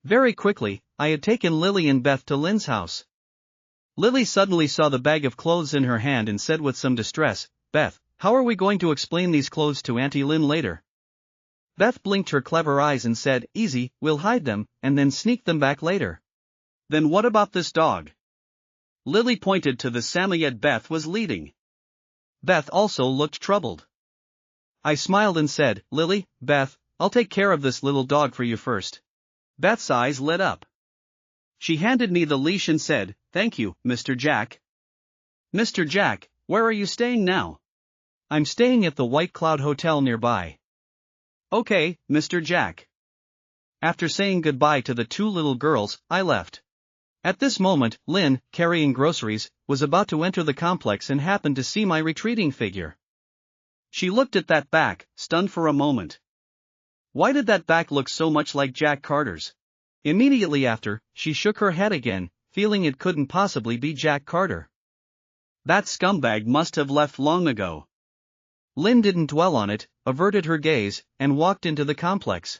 Very quickly, I had taken Lily and Beth to Lynn's house. Lily suddenly saw the bag of clothes in her hand and said with some distress, "Beth, how are we going to explain these clothes to Auntie Lynn later?" Beth blinked her clever eyes and said, "Easy, we'll hide them, and then sneak them back later." "Then what about this dog?" Lily pointed to the Samoyed Beth was leading. Beth also looked troubled. I smiled and said, "Lily, Beth, I'll take care of this little dog for you first." Beth's eyes lit up. She handed me the leash and said, "Thank you, Mr. Jack." "Mr. Jack, where are you staying now?" "I'm staying at the White Cloud Hotel nearby." "Okay, Mr. Jack." After saying goodbye to the two little girls, I left. At this moment, Lynn, carrying groceries, was about to enter the complex and happened to see my retreating figure. She looked at that back, stunned for a moment. Why did that back look so much like Jack Carter's? Immediately after, she shook her head again, feeling it couldn't possibly be Jack Carter. That scumbag must have left long ago. Lynn didn't dwell on it, averted her gaze, and walked into the complex.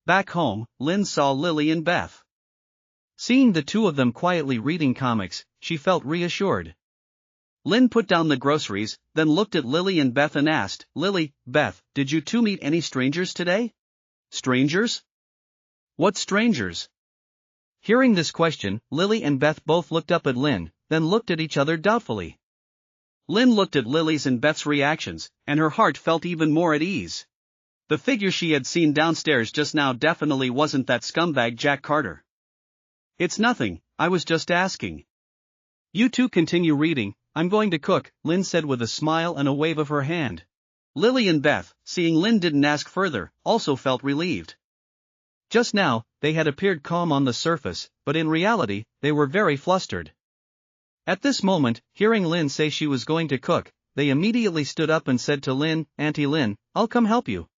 Back home, Lynn saw Lily and Beth. Seeing the two of them quietly reading comics, she felt reassured. Lynn put down the groceries, then looked at Lily and Beth and asked, "Lily, Beth, did you two meet any strangers today?" "Strangers? What strangers?" Hearing this question, Lily and Beth both looked up at Lynn, then looked at each other doubtfully. Lynn looked at Lily's and Beth's reactions, and her heart felt even more at ease. The figure she had seen downstairs just now definitely wasn't that scumbag Jack Carter. "It's nothing, I was just asking." "You two continue reading, I'm going to cook," Lynn said with a smile and a wave of her hand. Lily and Beth, seeing Lynn didn't ask further, also felt relieved. Just now, they had appeared calm on the surface, but in reality, they were very flustered. At this moment, hearing Lynn say she was going to cook, they immediately stood up and said to Lynn, "Auntie Lynn, I'll come help you."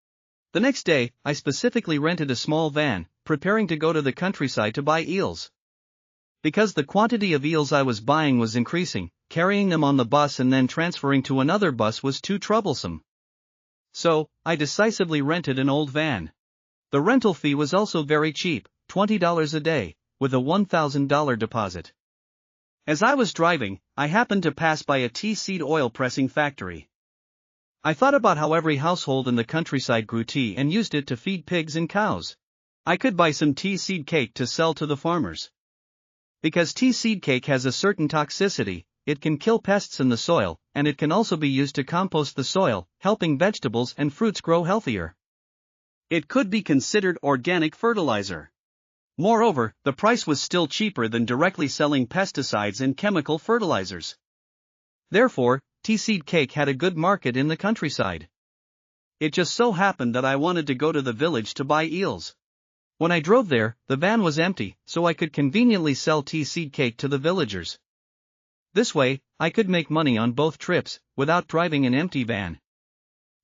The next day, I specifically rented a small van, preparing to go to the countryside to buy eels. Because the quantity of eels I was buying was increasing, carrying them on the bus and then transferring to another bus was too troublesome. So, I decisively rented an old van. The rental fee was also very cheap, $20 a day, with a $1,000 deposit. As I was driving, I happened to pass by a tea seed oil pressing factory. I thought about how every household in the countryside grew tea and used it to feed pigs and cows. I could buy some tea seed cake to sell to the farmers. Because tea seed cake has a certain toxicity, it can kill pests in the soil, and it can also be used to compost the soil, helping vegetables and fruits grow healthier. It could be considered organic fertilizer. Moreover, the price was still cheaper than directly selling pesticides and chemical fertilizers. Therefore, tea seed cake had a good market in the countryside. It just so happened that I wanted to go to the village to buy eels. When I drove there, the van was empty, so I could conveniently sell tea seed cake to the villagers. This way, I could make money on both trips, without driving an empty van.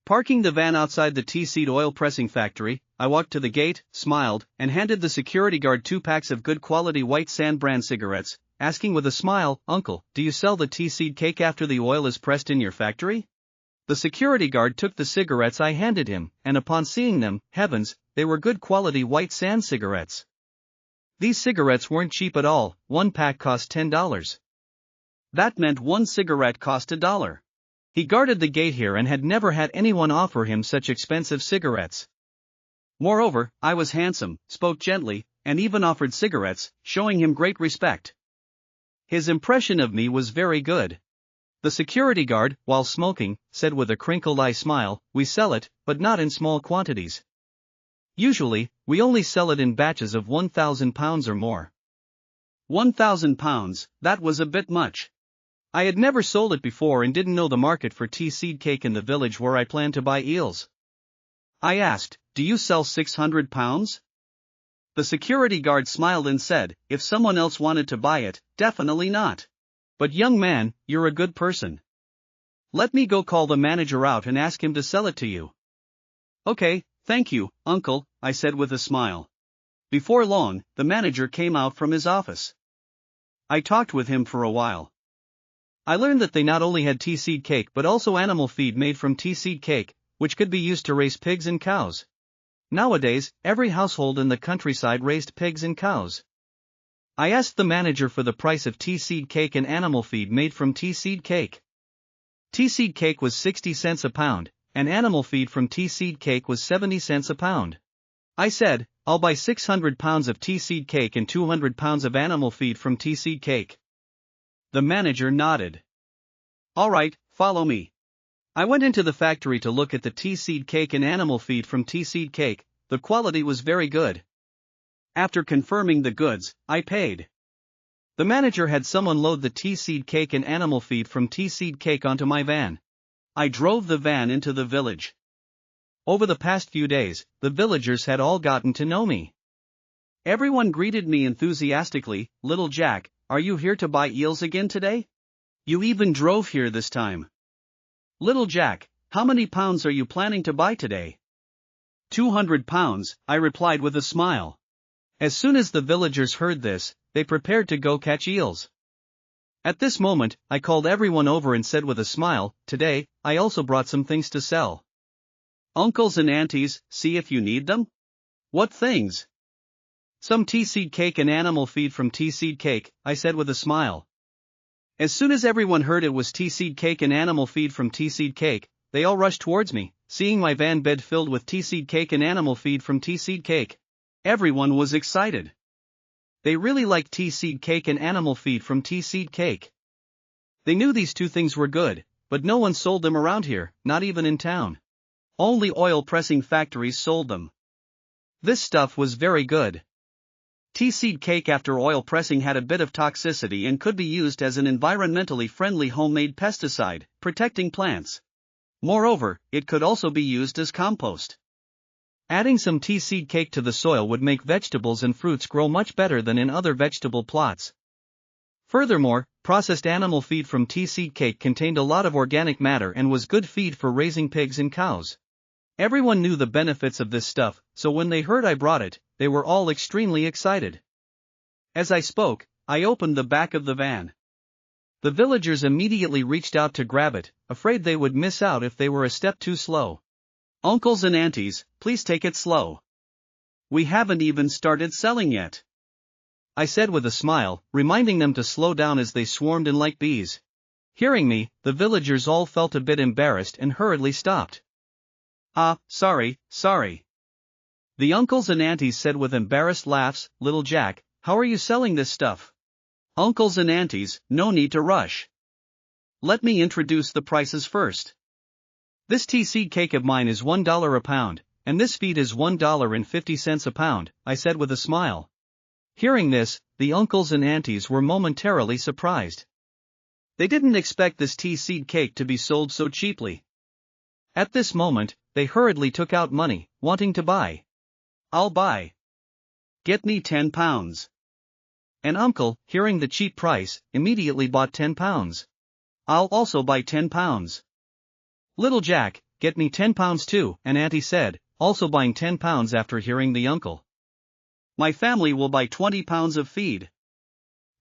Parking the van outside the tea seed oil pressing factory, I walked to the gate, smiled, and handed the security guard 2 packs of good quality White Sand brand cigarettes, asking with a smile, "Uncle, do you sell the tea seed cake after the oil is pressed in your factory?" The security guard took the cigarettes I handed him, and upon seeing them, heavens, they were good quality White Sand cigarettes. These cigarettes weren't cheap at all, one pack cost $10. That meant one cigarette cost $1. He guarded the gate here and had never had anyone offer him such expensive cigarettes. Moreover, I was handsome, spoke gently, and even offered cigarettes, showing him great respect. His impression of me was very good. The security guard, while smoking, said with a crinkled eye smile, "We sell it, but not in small quantities. Usually, we only sell it in batches of 1,000 pounds or more." 1,000 pounds, that was a bit much. I had never sold it before and didn't know the market for tea seed cake in the village where I planned to buy eels. I asked, "Do you sell 600 pounds? The security guard smiled and said, "If someone else wanted to buy it, definitely not. But young man, you're a good person. Let me go call the manager out and ask him to sell it to you." "Okay, thank you, uncle," I said with a smile. Before long, the manager came out from his office. I talked with him for a while. I learned that they not only had tea seed cake but also animal feed made from tea seed cake, which could be used to raise pigs and cows. Nowadays, every household in the countryside raised pigs and cows. I asked the manager for the price of tea seed cake and animal feed made from tea seed cake. Tea seed cake was 60 cents a pound, and animal feed from tea seed cake was 70 cents a pound. I said, I'll buy 600 pounds of tea seed cake and 200 pounds of animal feed from tea seed cake. The manager nodded. All right, follow me. I went into the factory to look at the tea seed cake and animal feed from tea seed cake. The quality was very good. After confirming the goods, I paid. The manager had someone load the tea seed cake and animal feed from tea seed cake onto my van. I drove the van into the village. Over the past few days, the villagers had all gotten to know me. Everyone greeted me enthusiastically. Little Jack, are you here to buy eels again today? You even drove here this time. Little Jack, how many pounds are you planning to buy today? 200 pounds, I replied with a smile. As soon as the villagers heard this, they prepared to go catch eels. At this moment, I called everyone over and said with a smile, today, I also brought some things to sell. Uncles and aunties, see if you need them? What things? Some tea seed cake and animal feed from tea seed cake, I said with a smile. As soon as everyone heard it was tea seed cake and animal feed from tea seed cake, they all rushed towards me, seeing my van bed filled with tea seed cake and animal feed from tea seed cake. Everyone was excited. They really liked tea seed cake and animal feed from tea seed cake. They knew these two things were good, but no one sold them around here, not even in town. Only oil pressing factories sold them. This stuff was very good. Tea seed cake after oil pressing had a bit of toxicity and could be used as an environmentally friendly homemade pesticide, protecting plants. Moreover, it could also be used as compost. Adding some tea seed cake to the soil would make vegetables and fruits grow much better than in other vegetable plots. Furthermore, processed animal feed from tea seed cake contained a lot of organic matter and was good feed for raising pigs and cows. Everyone knew the benefits of this stuff, so when they heard I brought it, they were all extremely excited. As I spoke, I opened the back of the van. The villagers immediately reached out to grab it, afraid they would miss out if they were a step too slow. Uncles and aunties, please take it slow. We haven't even started selling yet. I said with a smile, reminding them to slow down as they swarmed in like bees. Hearing me, the villagers all felt a bit embarrassed and hurriedly stopped. Sorry. The uncles and aunties said with embarrassed laughs, Little Jack, how are you selling this stuff? Uncles and aunties, no need to rush. Let me introduce the prices first. This tea seed cake of mine is $1 a pound, and this feed is $1.50 a pound, I said with a smile. Hearing this, the uncles and aunties were momentarily surprised. They didn't expect this tea seed cake to be sold so cheaply. At this moment, they hurriedly took out money, wanting to buy. I'll buy. Get me 10 pounds. An uncle, hearing the cheap price, immediately bought 10 pounds. I'll also buy 10 pounds. Little Jack, get me 10 pounds too, an auntie said, also buying 10 pounds after hearing the uncle. My family will buy 20 pounds of feed.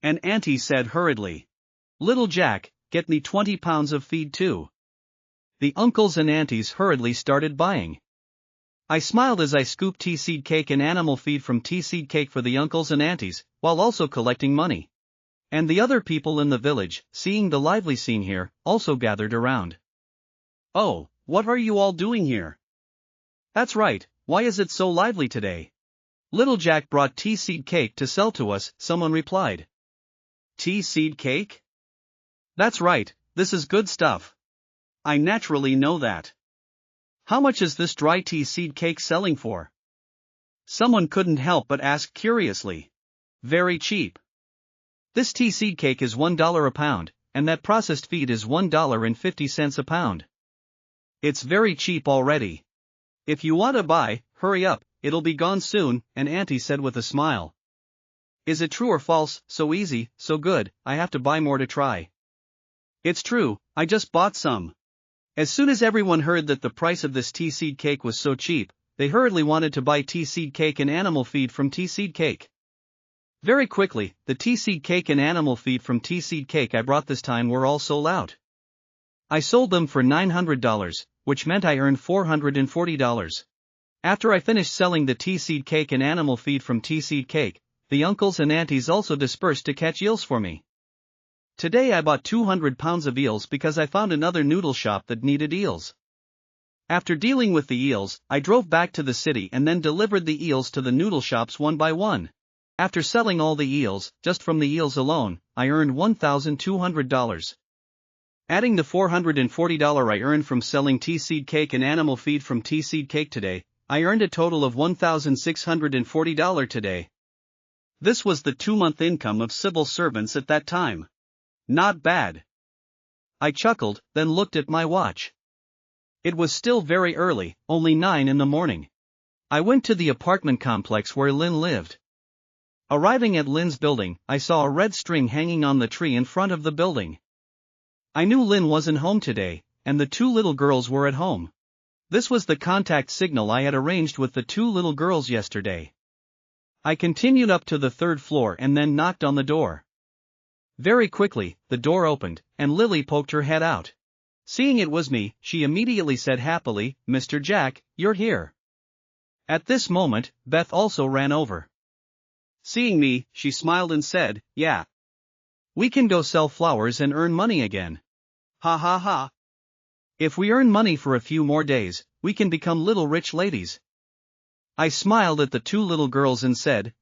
An auntie said hurriedly. Little Jack, get me 20 pounds of feed too. The uncles and aunties hurriedly started buying. I smiled as I scooped tea seed cake and animal feed from tea seed cake for the uncles and aunties, while also collecting money. And the other people in the village, seeing the lively scene here, also gathered around. Oh, what are you all doing here? That's right, why is it so lively today? Little Jack brought tea seed cake to sell to us, someone replied. Tea seed cake? That's right, this is good stuff. I naturally know that. How much is this dry tea seed cake selling for? Someone couldn't help but ask curiously. Very cheap. This tea seed cake is $1 a pound, and that processed feed is $1.50 a pound. It's very cheap already. If you want to buy, hurry up, it'll be gone soon, an auntie said with a smile. Is it true or false? So easy, so good, I have to buy more to try. It's true, I just bought some. As soon as everyone heard that the price of this tea seed cake was so cheap, they hurriedly wanted to buy tea seed cake and animal feed from tea seed cake. Very quickly, the tea seed cake and animal feed from tea seed cake I brought this time were all sold out. I sold them for $900, which meant I earned $440. After I finished selling the tea seed cake and animal feed from tea seed cake, the uncles and aunties also dispersed to catch eels for me. Today I bought 200 pounds of eels because I found another noodle shop that needed eels. After dealing with the eels, I drove back to the city and then delivered the eels to the noodle shops one by one. After selling all the eels, just from the eels alone, I earned $1,200. Adding the $440 I earned from selling tea seed cake and animal feed from tea seed cake today, I earned a total of $1,640 today. This was the 2-month income of civil servants at that time. Not bad. I chuckled, then looked at my watch. It was still very early, only 9 in the morning. I went to the apartment complex where Lynn lived. Arriving at Lynn's building, I saw a red string hanging on the tree in front of the building. I knew Lynn wasn't home today, and the 2 little girls were at home. This was the contact signal I had arranged with the 2 little girls yesterday. I continued up to the 3rd floor and then knocked on the door. Very quickly, the door opened, and Lily poked her head out. Seeing it was me, she immediately said happily, "Mr. Jack, you're here." At this moment, Beth also ran over. Seeing me, she smiled and said, "Yeah. We can go sell flowers and earn money again. Ha ha ha. If we earn money for a few more days, we can become little rich ladies." I smiled at the 2 little girls and said,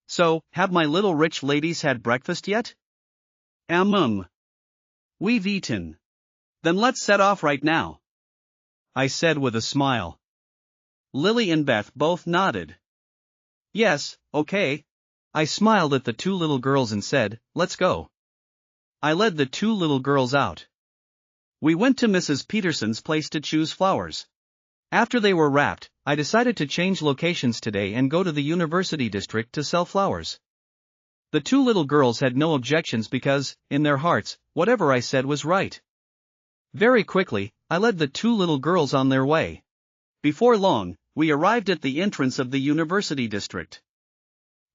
So, have my little rich ladies had breakfast yet? We've eaten. Then let's set off right now, I said with a smile. Lily and Beth both nodded. Yes, okay. I smiled at the 2 little girls and said, "Let's go." I led the 2 little girls out. We went to Mrs. Peterson's place to choose flowers. After they were wrapped, I decided to change locations today and go to the University District to sell flowers. The 2 little girls had no objections because, in their hearts, whatever I said was right. Very quickly, I led the 2 little girls on their way. Before long, we arrived at the entrance of the University District.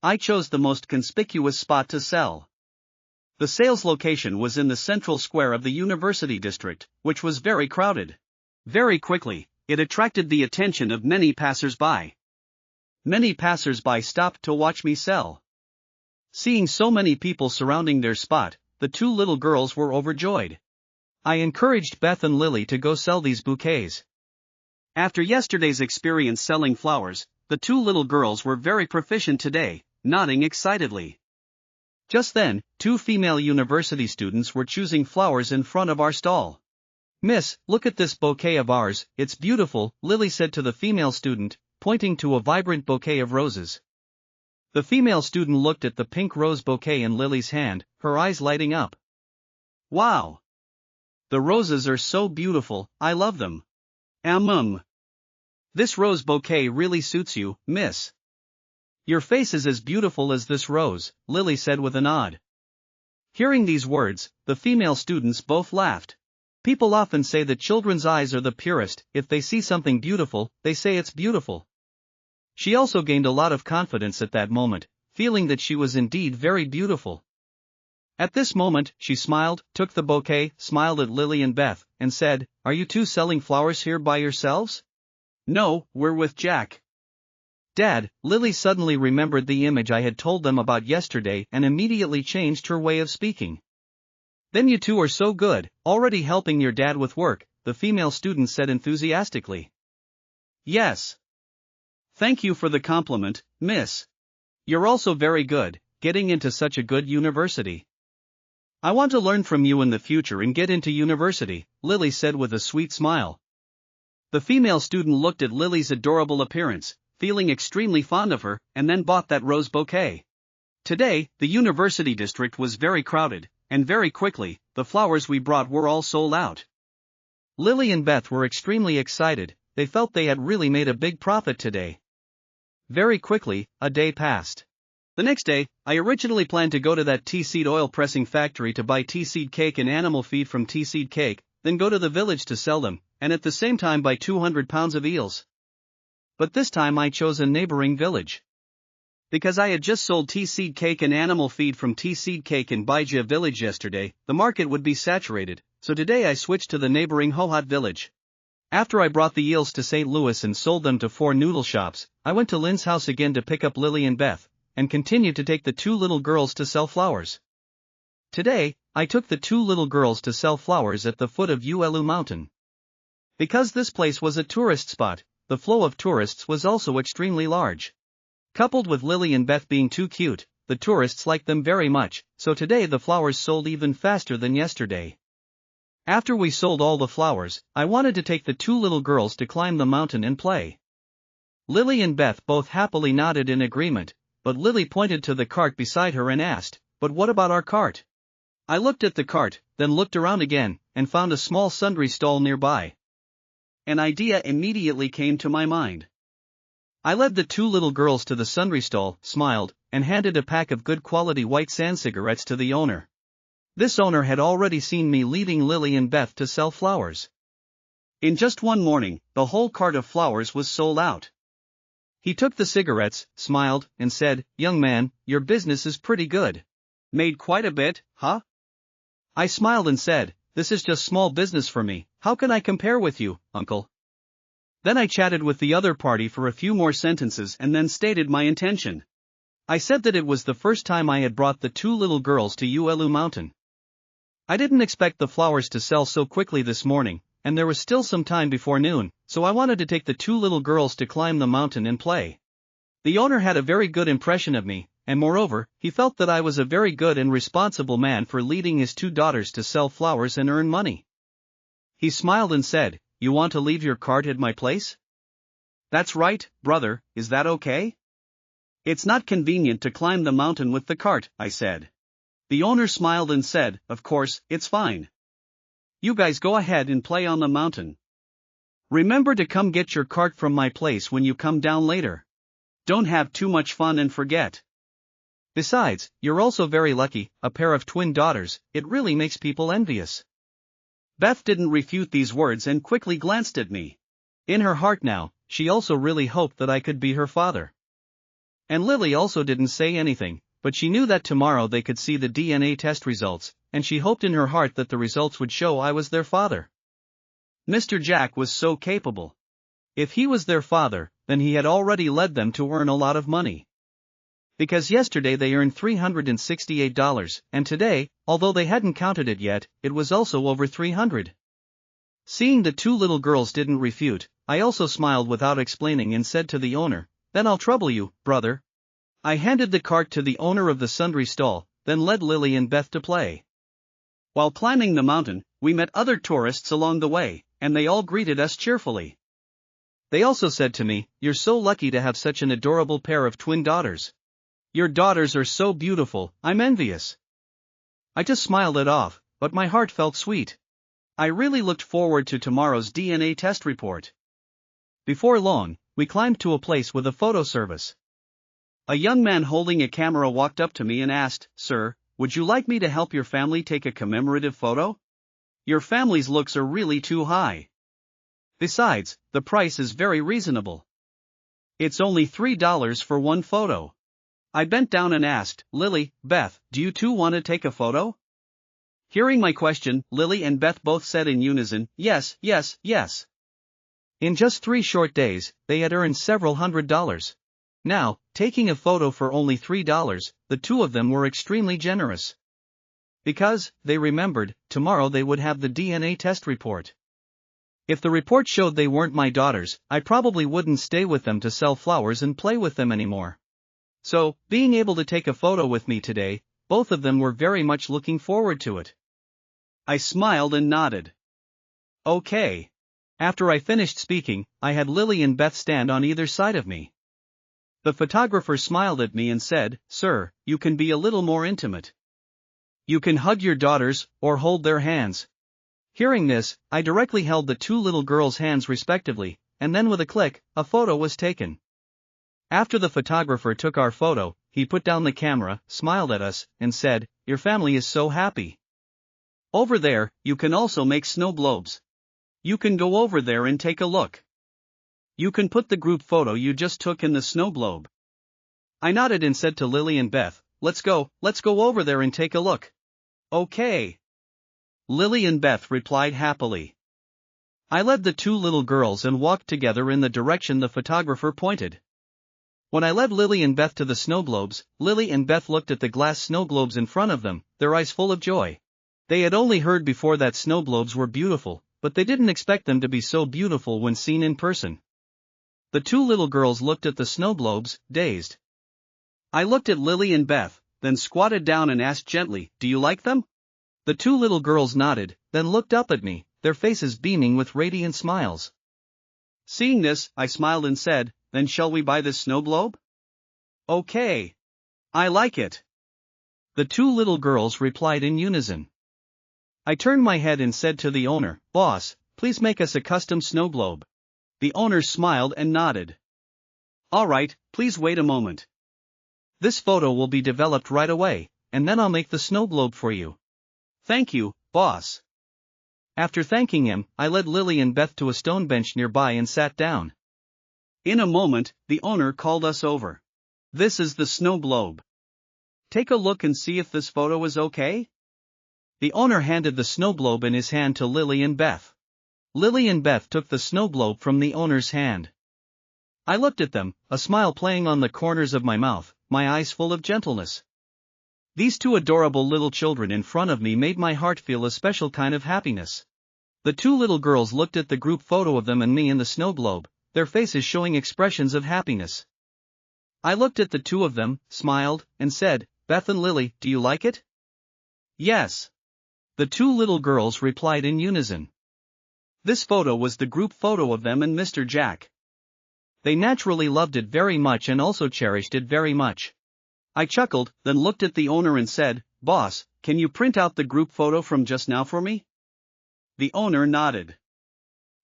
I chose the most conspicuous spot to sell. The sales location was in the central square of the University District, which was very crowded. Very quickly, it attracted the attention of many passers-by. Many passers-by stopped to watch me sell. Seeing so many people surrounding their spot, the 2 little girls were overjoyed. I encouraged Beth and Lily to go sell these bouquets. After yesterday's experience selling flowers, the 2 little girls were very proficient today, nodding excitedly. Just then, 2 female university students were choosing flowers in front of our stall. "Miss, look at this bouquet of ours, it's beautiful," Lily said to the female student, pointing to a vibrant bouquet of roses. The female student looked at the pink rose bouquet in Lily's hand, her eyes lighting up. "Wow! The roses are so beautiful, I love them. This rose bouquet really suits you, miss. Your face is as beautiful as this rose," Lily said with a nod. Hearing these words, the female students both laughed. People often say that children's eyes are the purest. If they see something beautiful, they say it's beautiful. She also gained a lot of confidence at that moment, feeling that she was indeed very beautiful. At this moment, she smiled, took the bouquet, smiled at Lily and Beth, and said, "Are you 2 selling flowers here by yourselves?" "No, we're with Jack." "Dad," Lily suddenly remembered the image I had told them about yesterday and immediately changed her way of speaking. "Then you 2 are so good, already helping your dad with work," the female student said enthusiastically. "Yes. Thank you for the compliment, miss. You're also very good, getting into such a good university." "I want to learn from you in the future and get into university," Lily said with a sweet smile. The female student looked at Lily's adorable appearance, feeling extremely fond of her, and then bought that rose bouquet. Today, the University District was very crowded, and very quickly, the flowers we brought were all sold out. Lily and Beth were extremely excited, they felt they had really made a big profit today. Very quickly, a day passed. The next day, I originally planned to go to that tea seed oil pressing factory to buy tea seed cake and animal feed from tea seed cake, then go to the village to sell them, and at the same time buy 200 pounds of eels. But this time I chose a neighboring village. Because I had just sold tea seed cake and animal feed from tea seed cake in Baija village yesterday, the market would be saturated, so today I switched to the neighboring Hohat village. After I brought the eels to St. Louis and sold them to 4 noodle shops, I went to Lynn's house again to pick up Lily and Beth, and continued to take the 2 little girls to sell flowers. Today, I took the 2 little girls to sell flowers at the foot of Uelu Mountain. Because this place was a tourist spot, the flow of tourists was also extremely large. Coupled with Lily and Beth being too cute, the tourists liked them very much, so today the flowers sold even faster than yesterday. After we sold all the flowers, I wanted to take the 2 little girls to climb the mountain and play. Lily and Beth both happily nodded in agreement, but Lily pointed to the cart beside her and asked, "But what about our cart?" I looked at the cart, then looked around again, and found a small sundry stall nearby. An idea immediately came to my mind. I led the 2 little girls to the sundry stall, smiled, and handed a pack of good quality white sand cigarettes to the owner. This owner had already seen me leaving Lily and Beth to sell flowers. In just one morning, the whole cart of flowers was sold out. He took the cigarettes, smiled, and said, "Young man, your business is pretty good. Made quite a bit, huh?" I smiled and said, "This is just small business for me, how can I compare with you, uncle?" Then I chatted with the other party for a few more sentences and then stated my intention. I said that it was the first time I had brought the 2 little girls to Uelu Mountain. I didn't expect the flowers to sell so quickly this morning, and there was still some time before noon, so I wanted to take the 2 little girls to climb the mountain and play. The owner had a very good impression of me, and moreover, he felt that I was a very good and responsible man for leading his 2 daughters to sell flowers and earn money. He smiled and said, "You want to leave your cart at my place?" "That's right, brother, is that okay?" "It's not convenient to climb the mountain with the cart," I said. The owner smiled and said, "Of course, it's fine. You guys go ahead and play on the mountain. Remember to come get your cart from my place when you come down later. Don't have too much fun and forget. Besides, you're also very lucky, a pair of twin daughters, it really makes people envious." Beth didn't refute these words and quickly glanced at me. In her heart now, she also really hoped that I could be her father. And Lily also didn't say anything, but she knew that tomorrow they could see the DNA test results, and she hoped in her heart that the results would show I was their father. Mr. Jack was so capable. If he was their father, then he had already led them to earn a lot of money. Because yesterday they earned $368, and today, although they hadn't counted it yet, it was also over 300. Seeing the 2 little girls didn't refute, I also smiled without explaining and said to the owner, "Then I'll trouble you, brother." I handed the cart to the owner of the sundry stall, then led Lily and Beth to play. While climbing the mountain, we met other tourists along the way, and they all greeted us cheerfully. They also said to me, "You're so lucky to have such an adorable pair of twin daughters. Your daughters are so beautiful, I'm envious." I just smiled it off, but my heart felt sweet. I really looked forward to tomorrow's DNA test report. Before long, we climbed to a place with a photo service. A young man holding a camera walked up to me and asked, "Sir, would you like me to help your family take a commemorative photo? Your family's looks are really too high. Besides, the price is very reasonable. It's only $3 for one photo." I bent down and asked, "Lily, Beth, do you two want to take a photo?" Hearing my question, Lily and Beth both said in unison, "Yes, yes, yes." In just 3 short days, they had earned several $100s. Now, taking a photo for only $3, the 2 of them were extremely generous. Because, they remembered, tomorrow they would have the DNA test report. If the report showed they weren't my daughters, I probably wouldn't stay with them to sell flowers and play with them anymore. So, being able to take a photo with me today, both of them were very much looking forward to it. I smiled and nodded. Okay. After I finished speaking, I had Lily and Beth stand on either side of me. The photographer smiled at me and said, "Sir, you can be a little more intimate. You can hug your daughters, or hold their hands." Hearing this, I directly held the 2 little girls' hands respectively, and then with a click, a photo was taken. After the photographer took our photo, he put down the camera, smiled at us, and said, "Your family is so happy. Over there, you can also make snow globes. You can go over there and take a look. You can put the group photo you just took in the snow globe." I nodded and said to Lily and Beth, let's go over there and take a look." "Okay." Lily and Beth replied happily. I led the two little girls and walked together in the direction the photographer pointed. When I led Lily and Beth to the snow globes, Lily and Beth looked at the glass snow globes in front of them, their eyes full of joy. They had only heard before that snow globes were beautiful, but they didn't expect them to be so beautiful when seen in person. The two little girls looked at the snow globes, dazed. I looked at Lily and Beth, then squatted down and asked gently, "Do you like them?" The two little girls nodded, then looked up at me, their faces beaming with radiant smiles. Seeing this, I smiled and said, "Then shall we buy this snow globe?" "Okay. I like it." The two little girls replied in unison. I turned my head and said to the owner, "Boss, please make us a custom snow globe." The owner smiled and nodded. "All right, please wait a moment. This photo will be developed right away, and then I'll make the snow globe for you." "Thank you, boss." After thanking him, I led Lily and Beth to a stone bench nearby and sat down. In a moment, the owner called us over. "This is the snow globe. Take a look and see if this photo is okay?" The owner handed the snow globe in his hand to Lily and Beth. Lily and Beth took the snow globe from the owner's hand. I looked at them, a smile playing on the corners of my mouth, my eyes full of gentleness. These two adorable little children in front of me made my heart feel a special kind of happiness. The two little girls looked at the group photo of them and me in the snow globe, their faces showing expressions of happiness. I looked at the two of them, smiled, and said, "Beth and Lily, do you like it?" "Yes." The two little girls replied in unison. This photo was the group photo of them and Mr. Jack. They naturally loved it very much and also cherished it very much. I chuckled, then looked at the owner and said, "Boss, can you print out the group photo from just now for me?" The owner nodded.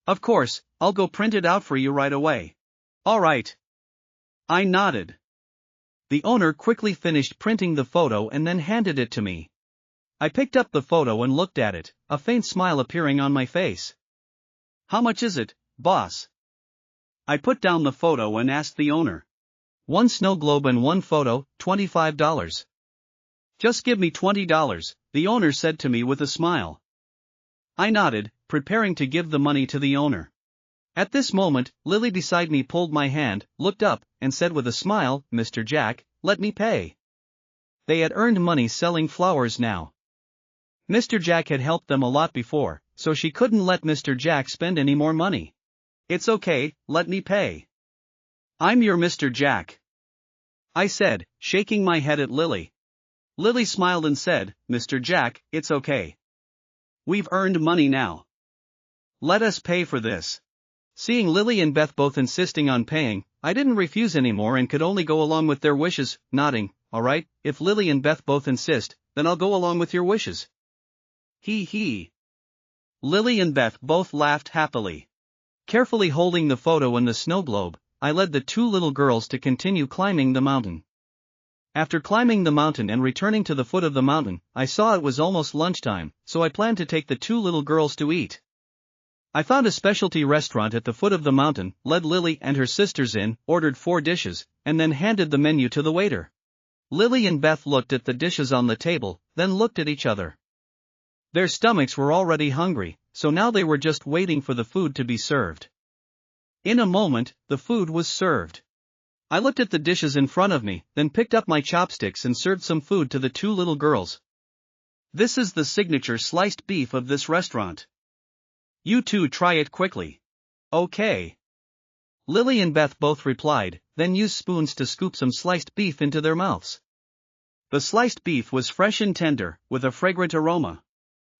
"Of course, I'll go print it out for you right away." "All right." I nodded. The owner quickly finished printing the photo and then handed it to me. I picked up the photo and looked at it, a faint smile appearing on my face. "How much is it, boss?" I put down the photo and asked the owner. "One snow globe and one photo, $25. "Just give me $20, the owner said to me with a smile. I nodded, preparing to give the money to the owner. At this moment, Lily beside me pulled my hand, looked up, and said with a smile, "Mr. Jack, let me pay." They had earned money selling flowers now. Mr. Jack had helped them a lot before, so she couldn't let Mr. Jack spend any more money. "It's okay, let me pay. I'm your Mr. Jack," I said, shaking my head at Lily. Lily smiled and said, "Mr. Jack, it's okay. We've earned money now. Let us pay for this." Seeing Lily and Beth both insisting on paying, I didn't refuse anymore and could only go along with their wishes, nodding, "All right, if Lily and Beth both insist, then I'll go along with your wishes." Hee hee. Lily and Beth both laughed happily. Carefully holding the photo and the snow globe, I led the two little girls to continue climbing the mountain. After climbing the mountain and returning to the foot of the mountain, I saw it was almost lunchtime, so I planned to take the two little girls to eat. I found a specialty restaurant at the foot of the mountain, led Lily and her sisters in, ordered 4 dishes, and then handed the menu to the waiter. Lily and Beth looked at the dishes on the table, then looked at each other. Their stomachs were already hungry, so now they were just waiting for the food to be served. In a moment, the food was served. I looked at the dishes in front of me, then picked up my chopsticks and served some food to the two little girls. "This is the signature sliced beef of this restaurant. You two try it quickly." "Okay." Lily and Beth both replied, then used spoons to scoop some sliced beef into their mouths. The sliced beef was fresh and tender, with a fragrant aroma.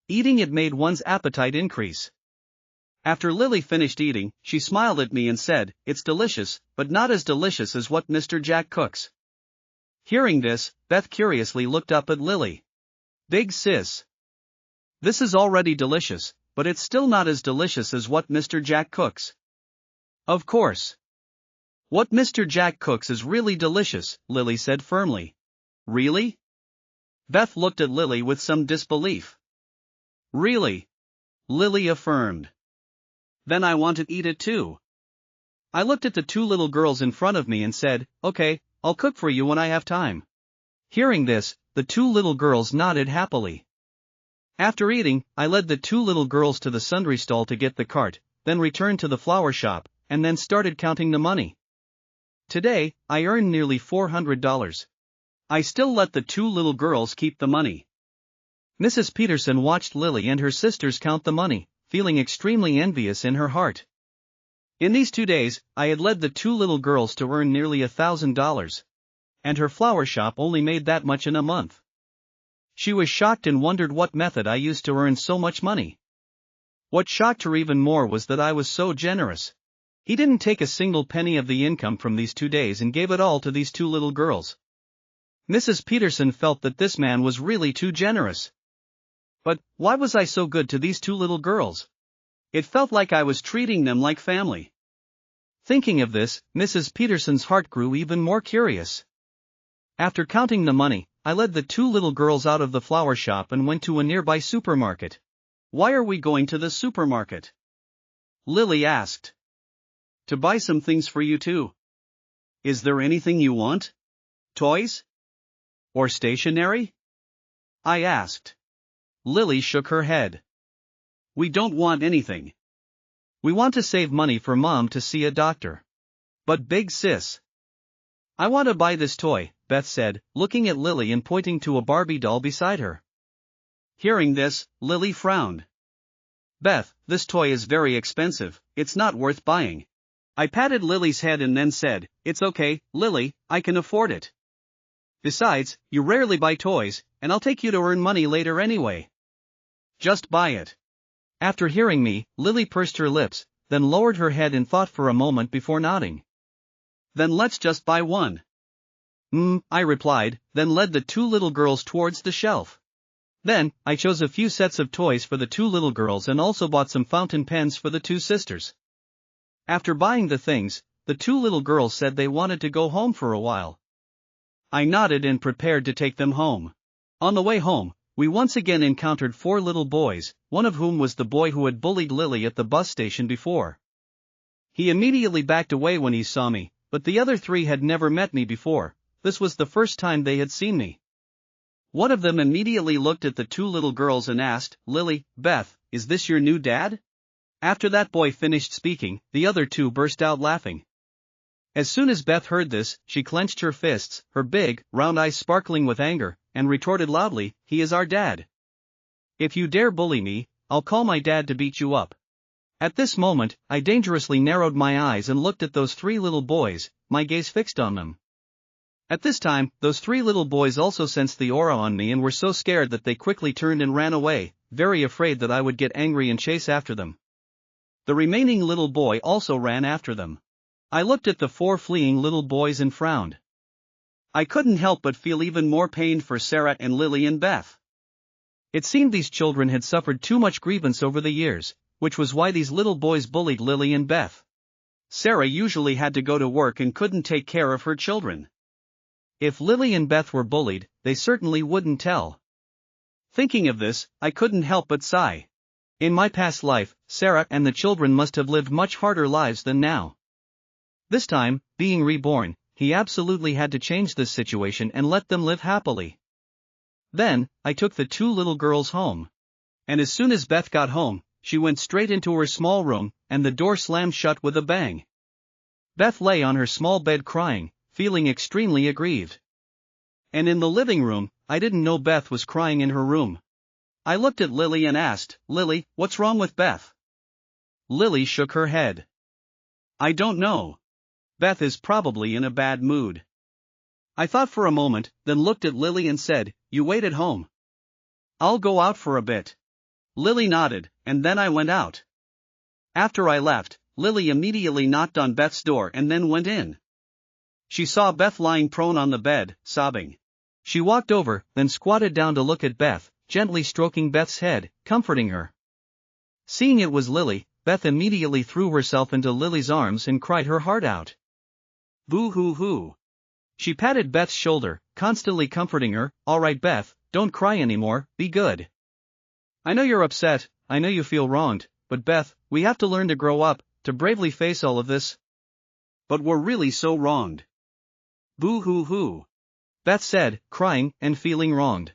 Eating it made one's appetite increase. After Lily finished eating, she smiled at me and said, "It's delicious, but not as delicious as what Mr. Jack cooks." Hearing this, Beth curiously looked up at Lily. "Big sis. This is already delicious, but it's still not as delicious as what Mr. Jack cooks." "Of course. What Mr. Jack cooks is really delicious," Lily said firmly. "Really?" Beth looked at Lily with some disbelief. "Really?" Lily affirmed. "Then I want to eat it too." I looked at the two little girls in front of me and said, "Okay, I'll cook for you when I have time." Hearing this, the two little girls nodded happily. After eating, I led the two little girls to the sundry stall to get the cart, then returned to the flower shop, and then started counting the money. Today, I earned nearly $400. I still let the two little girls keep the money. Mrs. Peterson watched Lily and her sisters count the money, feeling extremely envious in her heart. In these 2 days, I had led the two little girls to earn nearly $1,000. And her flower shop only made that much in a month. She was shocked and wondered what method I used to earn so much money. What shocked her even more was that I was so generous. He didn't take a single penny of the income from these 2 days and gave it all to these two little girls. Mrs. Peterson felt that this man was really too generous. But why was I so good to these two little girls? It felt like I was treating them like family. Thinking of this, Mrs. Peterson's heart grew even more curious. After counting the money, I led the two little girls out of the flower shop and went to a nearby supermarket. "Why are we going to the supermarket?" Lily asked. "To buy some things for you too. Is there anything you want? Toys? Or stationery?" I asked. Lily shook her head. "We don't want anything. We want to save money for Mom to see a doctor." "But big sis, I want to buy this toy," Beth said, looking at Lily and pointing to a Barbie doll beside her. Hearing this, Lily frowned. "Beth, this toy is very expensive, it's not worth buying." I patted Lily's head and then said, "It's okay, Lily, I can afford it. Besides, you rarely buy toys, and I'll take you to earn money later anyway. Just buy it." After hearing me, Lily pursed her lips, then lowered her head in thought for a moment before nodding. "Then let's just buy one." I replied, then led the two little girls towards the shelf. Then, I chose a few sets of toys for the two little girls and also bought some fountain pens for the two sisters. After buying the things, the two little girls said they wanted to go home for a while. I nodded and prepared to take them home. On the way home, we once again encountered 4 little boys, one of whom was the boy who had bullied Lily at the bus station before. He immediately backed away when he saw me, but the other 3 had never met me before. This was the first time they had seen me. One of them immediately looked at the two little girls and asked, "Lily, Beth, is this your new dad?" After that boy finished speaking, the other 2 burst out laughing. As soon as Beth heard this, she clenched her fists, her big, round eyes sparkling with anger, and retorted loudly, "He is our dad. If you dare bully me, I'll call my dad to beat you up." At this moment, I dangerously narrowed my eyes and looked at those 3 little boys, my gaze fixed on them. At this time, those 3 little boys also sensed the aura on me and were so scared that they quickly turned and ran away, very afraid that I would get angry and chase after them. The remaining little boy also ran after them. I looked at the 4 fleeing little boys and frowned. I couldn't help but feel even more pain for Sarah and Lily and Beth. It seemed these children had suffered too much grievance over the years, which was why these little boys bullied Lily and Beth. Sarah usually had to go to work and couldn't take care of her children. If Lily and Beth were bullied, they certainly wouldn't tell. Thinking of this, I couldn't help but sigh. In my past life, Sarah and the children must have lived much harder lives than now. This time, being reborn, he absolutely had to change this situation and let them live happily. Then, I took the 2 little girls home. And as soon as Beth got home, she went straight into her small room, and the door slammed shut with a bang. Beth lay on her small bed crying, feeling extremely aggrieved. And in the living room, I didn't know Beth was crying in her room. I looked at Lily and asked, "Lily, what's wrong with Beth?" Lily shook her head. "I don't know. Beth is probably in a bad mood." I thought for a moment, then looked at Lily and said, "You wait at home. I'll go out for a bit." Lily nodded, and then I went out. After I left, Lily immediately knocked on Beth's door and then went in. She saw Beth lying prone on the bed, sobbing. She walked over, then squatted down to look at Beth, gently stroking Beth's head, comforting her. Seeing it was Lily, Beth immediately threw herself into Lily's arms and cried her heart out. Boo-hoo-hoo. She patted Beth's shoulder, constantly comforting her, "All right, Beth, don't cry anymore, be good. I know you're upset, I know you feel wronged, but Beth, we have to learn to grow up, to bravely face all of this." "But we're really so wronged." "Boo-hoo-hoo," Beth said, crying and feeling wronged.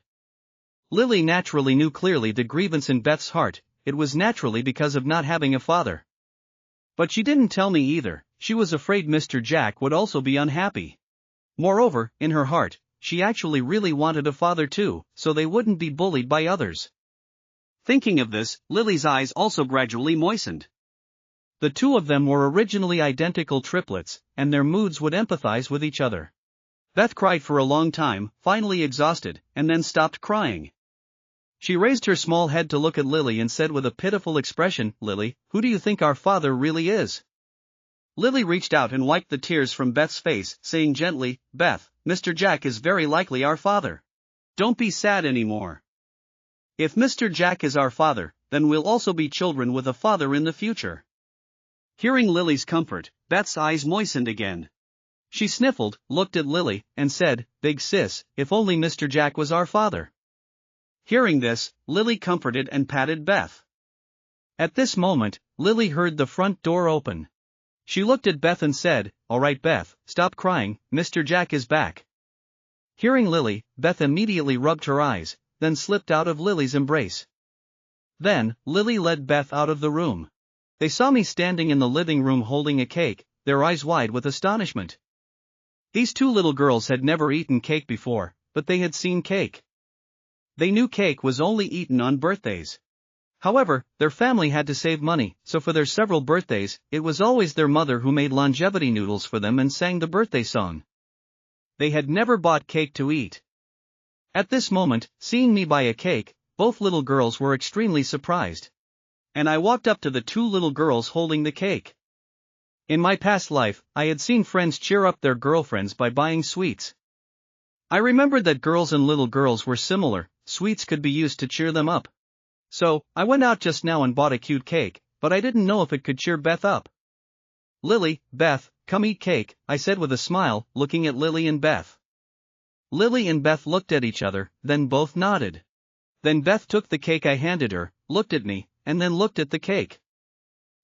Lily naturally knew clearly the grievance in Beth's heart. It was naturally because of not having a father. But she didn't tell me either. She was afraid Mr. Jack would also be unhappy. Moreover, in her heart, she actually really wanted a father too, so they wouldn't be bullied by others. Thinking of this, Lily's eyes also gradually moistened. The two of them were originally identical triplets, and their moods would empathize with each other. Beth cried for a long time, finally exhausted, and then stopped crying. She raised her small head to look at Lily and said with a pitiful expression, "Lily, who do you think our father really is?" Lily reached out and wiped the tears from Beth's face, saying gently, "Beth, Mr. Jack is very likely our father. Don't be sad anymore. If Mr. Jack is our father, then we'll also be children with a father in the future." Hearing Lily's comfort, Beth's eyes moistened again. She sniffled, looked at Lily, and said, "Big sis, if only Mr. Jack was our father." Hearing this, Lily comforted and patted Beth. At this moment, Lily heard the front door open. She looked at Beth and said, "All right, Beth, stop crying, Mr. Jack is back." Hearing Lily, Beth immediately rubbed her eyes, then slipped out of Lily's embrace. Then, Lily led Beth out of the room. They saw me standing in the living room holding a cake, their eyes wide with astonishment. These two little girls had never eaten cake before, but they had seen cake. They knew cake was only eaten on birthdays. However, their family had to save money, so for their several birthdays, it was always their mother who made longevity noodles for them and sang the birthday song. They had never bought cake to eat. At this moment, seeing me buy a cake, both little girls were extremely surprised. And I walked up to the two little girls holding the cake. In my past life, I had seen friends cheer up their girlfriends by buying sweets. I remembered that girls and little girls were similar, sweets could be used to cheer them up. So, I went out just now and bought a cute cake, but I didn't know if it could cheer Beth up. "Lily, Beth, come eat cake," I said with a smile, looking at Lily and Beth. Lily and Beth looked at each other, then both nodded. Then Beth took the cake I handed her, looked at me, and then looked at the cake.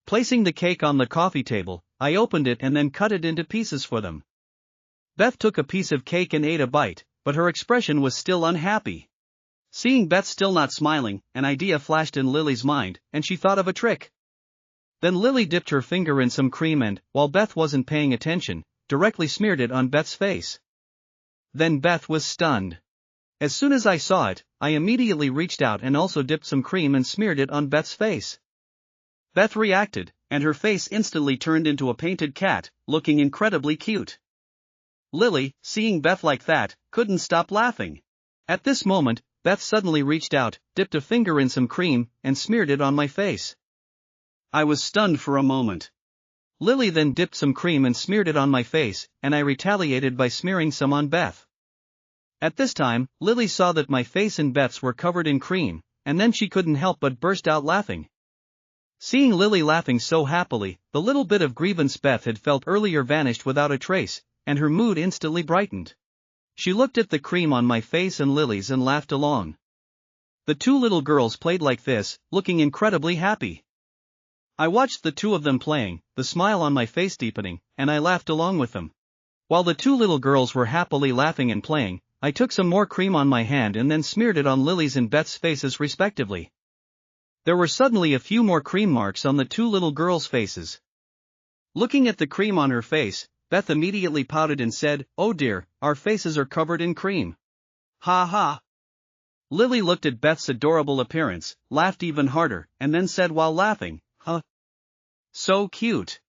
Placing the cake on the coffee table, I opened it and then cut it into pieces for them. Beth took a piece of cake and ate a bite, but her expression was still unhappy. Seeing Beth still not smiling, an idea flashed in Lily's mind, and she thought of a trick. Then Lily dipped her finger in some cream and, while Beth wasn't paying attention, directly smeared it on Beth's face. Then Beth was stunned. As soon as I saw it, I immediately reached out and also dipped some cream and smeared it on Beth's face. Beth reacted, and her face instantly turned into a painted cat, looking incredibly cute. Lily, seeing Beth like that, couldn't stop laughing. At this moment, Beth suddenly reached out, dipped a finger in some cream, and smeared it on my face. I was stunned for a moment. Lily then dipped some cream and smeared it on my face, and I retaliated by smearing some on Beth. At this time, Lily saw that my face and Beth's were covered in cream, and then she couldn't help but burst out laughing. Seeing Lily laughing so happily, the little bit of grievance Beth had felt earlier vanished without a trace, and her mood instantly brightened. She looked at the cream on my face and Lily's and laughed along. The two little girls played like this, looking incredibly happy. I watched the two of them playing, the smile on my face deepening, and I laughed along with them. While the two little girls were happily laughing and playing, I took some more cream on my hand and then smeared it on Lily's and Beth's faces respectively. There were suddenly a few more cream marks on the two little girls' faces. Looking at the cream on her face, Beth immediately pouted and said, "Oh dear, our faces are covered in cream." Ha ha. Lily looked at Beth's adorable appearance, laughed even harder, and then said while laughing, "Huh. So cute."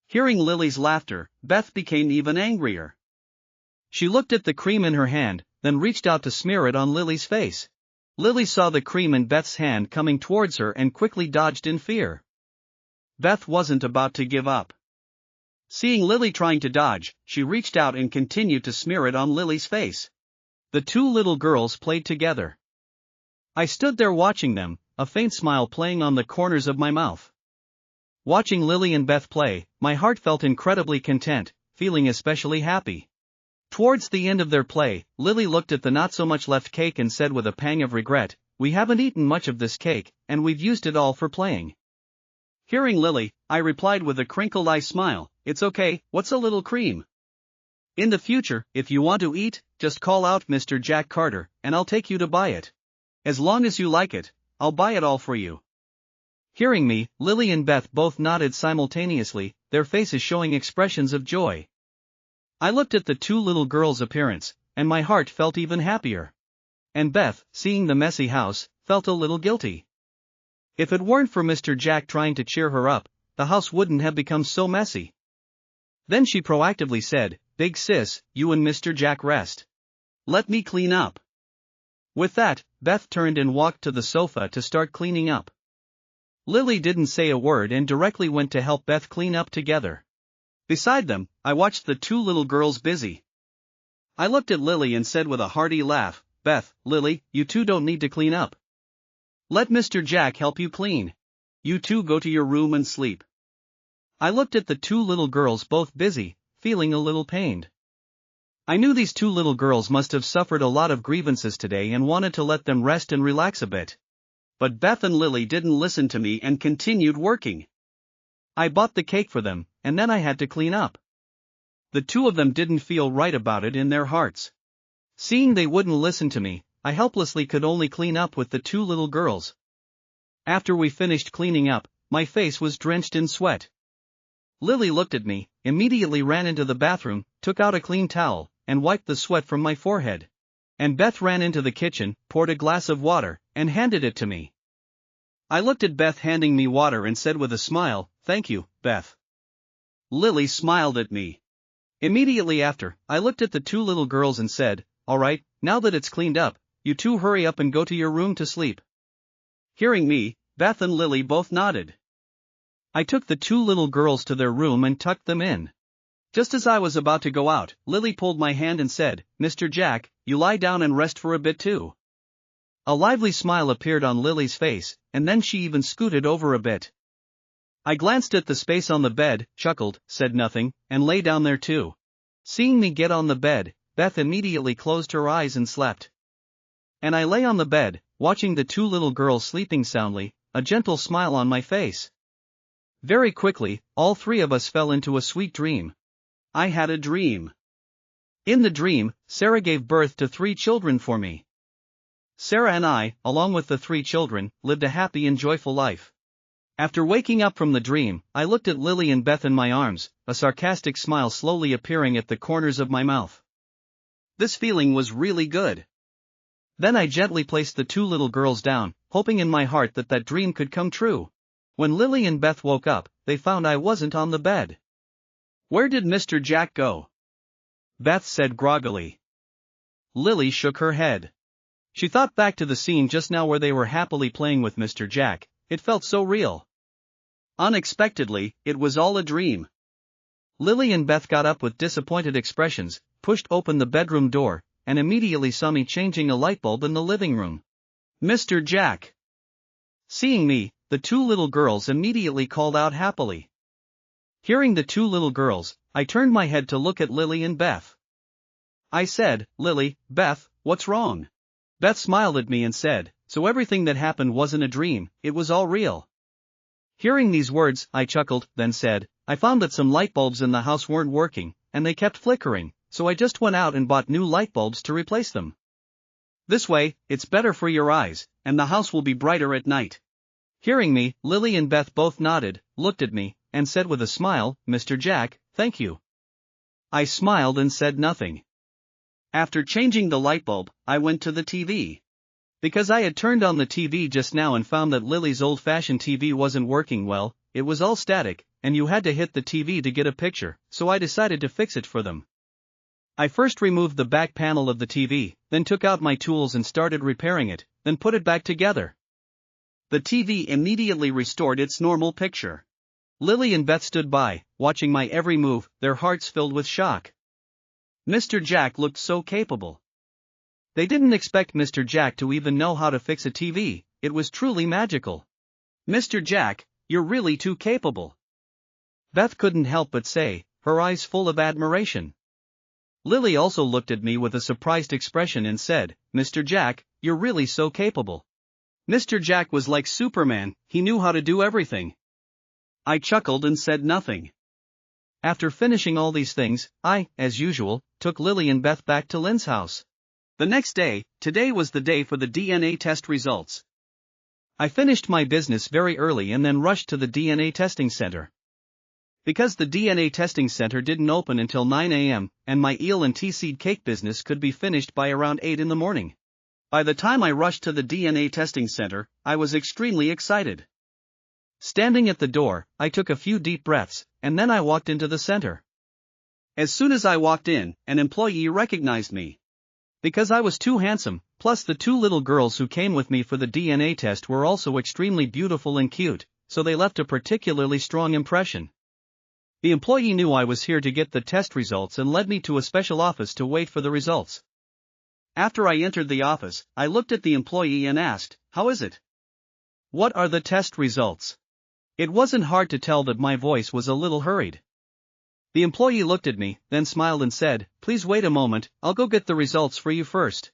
Hearing Lily's laughter, Beth became even angrier. She looked at the cream in her hand, then reached out to smear it on Lily's face. Lily saw the cream in Beth's hand coming towards her and quickly dodged in fear. Beth wasn't about to give up. Seeing Lily trying to dodge, she reached out and continued to smear it on Lily's face. The two little girls played together. I stood there watching them, a faint smile playing on the corners of my mouth. Watching Lily and Beth play, my heart felt incredibly content, feeling especially happy. Towards the end of their play, Lily looked at the not-so-much left cake and said with a pang of regret, "We haven't eaten much of this cake, and we've used it all for playing." Hearing Lily, I replied with a crinkled eye smile, "It's okay, what's a little cream? In the future, if you want to eat, just call out Mr. Jack Carter, and I'll take you to buy it. As long as you like it, I'll buy it all for you." Hearing me, Lily and Beth both nodded simultaneously, their faces showing expressions of joy. I looked at the two little girls' appearance, and my heart felt even happier. And Beth, seeing the messy house, felt a little guilty. If it weren't for Mr. Jack trying to cheer her up, the house wouldn't have become so messy. Then she proactively said, "Big sis, you and Mr. Jack rest. Let me clean up." With that, Beth turned and walked to the sofa to start cleaning up. Lily didn't say a word and directly went to help Beth clean up together. Beside them, I watched the two little girls busy. I looked at Lily and said with a hearty laugh, "Beth, Lily, you two don't need to clean up. Let Mr. Jack help you clean. You two go to your room and sleep." I looked at the two little girls both busy, feeling a little pained. I knew these two little girls must have suffered a lot of grievances today and wanted to let them rest and relax a bit. But Beth and Lily didn't listen to me and continued working. I bought the cake for them, and then I had to clean up. The two of them didn't feel right about it in their hearts. Seeing they wouldn't listen to me, I helplessly could only clean up with the two little girls. After we finished cleaning up, my face was drenched in sweat. Lily looked at me, immediately ran into the bathroom, took out a clean towel, and wiped the sweat from my forehead. And Beth ran into the kitchen, poured a glass of water, and handed it to me. I looked at Beth handing me water and said with a smile, "Thank you, Beth." Lily smiled at me. Immediately after, I looked at the two little girls and said, "All right, now that it's cleaned up, you two hurry up and go to your room to sleep." Hearing me, Beth and Lily both nodded. I took the two little girls to their room and tucked them in. Just as I was about to go out, Lily pulled my hand and said, "Mr. Jack, you lie down and rest for a bit too." A lively smile appeared on Lily's face, and then she even scooted over a bit. I glanced at the space on the bed, chuckled, said nothing, and lay down there too. Seeing me get on the bed, Beth immediately closed her eyes and slept. And I lay on the bed, watching the two little girls sleeping soundly, a gentle smile on my face. Very quickly, all three of us fell into a sweet dream. I had a dream. In the dream, Sarah gave birth to 3 children for me. Sarah and I, along with the 3 children, lived a happy and joyful life. After waking up from the dream, I looked at Lily and Beth in my arms, a sarcastic smile slowly appearing at the corners of my mouth. This feeling was really good. Then I gently placed the 2 little girls down, hoping in my heart that that dream could come true. When Lily and Beth woke up, they found I wasn't on the bed. "Where did Mr. Jack go?" Beth said groggily. Lily shook her head. She thought back to the scene just now where they were happily playing with Mr. Jack. It felt so real. Unexpectedly, it was all a dream. Lily and Beth got up with disappointed expressions, pushed open the bedroom door, and immediately saw me changing a light bulb in the living room. "Mr. Jack!" Seeing me, the 2 little girls immediately called out happily. Hearing the 2 little girls, I turned my head to look at Lily and Beth. I said, "Lily, Beth, what's wrong?" Beth smiled at me and said, "So everything that happened wasn't a dream, it was all real." Hearing these words, I chuckled, then said, "I found that some light bulbs in the house weren't working, and they kept flickering, so I just went out and bought new light bulbs to replace them. This way, it's better for your eyes, and the house will be brighter at night." Hearing me, Lily and Beth both nodded, looked at me, and said with a smile, "Mr. Jack, thank you." I smiled and said nothing. After changing the light bulb, I went to the TV. Because I had turned on the TV just now and found that Lily's old-fashioned TV wasn't working well, it was all static, and you had to hit the TV to get a picture, so I decided to fix it for them. I first removed the back panel of the TV, then took out my tools and started repairing it, then put it back together. The TV immediately restored its normal picture. Lily and Beth stood by, watching my every move, their hearts filled with shock. Mr. Jack looked so capable. They didn't expect Mr. Jack to even know how to fix a TV, it was truly magical. "Mr. Jack, you're really too capable." Beth couldn't help but say, her eyes full of admiration. Lily also looked at me with a surprised expression and said, "Mr. Jack, you're really so capable." Mr. Jack was like Superman, he knew how to do everything. I chuckled and said nothing. After finishing all these things, I, as usual, took Lily and Beth back to Lynn's house. The next day, today was the day for the DNA test results. I finished my business very early and then rushed to the DNA testing center. Because the DNA testing center didn't open until 9 a.m., and my eel and tea seed cake business could be finished by around 8 in the morning. By the time I rushed to the DNA testing center, I was extremely excited. Standing at the door, I took a few deep breaths, and then I walked into the center. As soon as I walked in, an employee recognized me. Because I was too handsome, plus the two little girls who came with me for the DNA test were also extremely beautiful and cute, so they left a particularly strong impression. The employee knew I was here to get the test results and led me to a special office to wait for the results. After I entered the office, I looked at the employee and asked, "How is it? What are the test results?" It wasn't hard to tell that my voice was a little hurried. The employee looked at me, then smiled and said, "Please wait a moment, I'll go get the results for you first."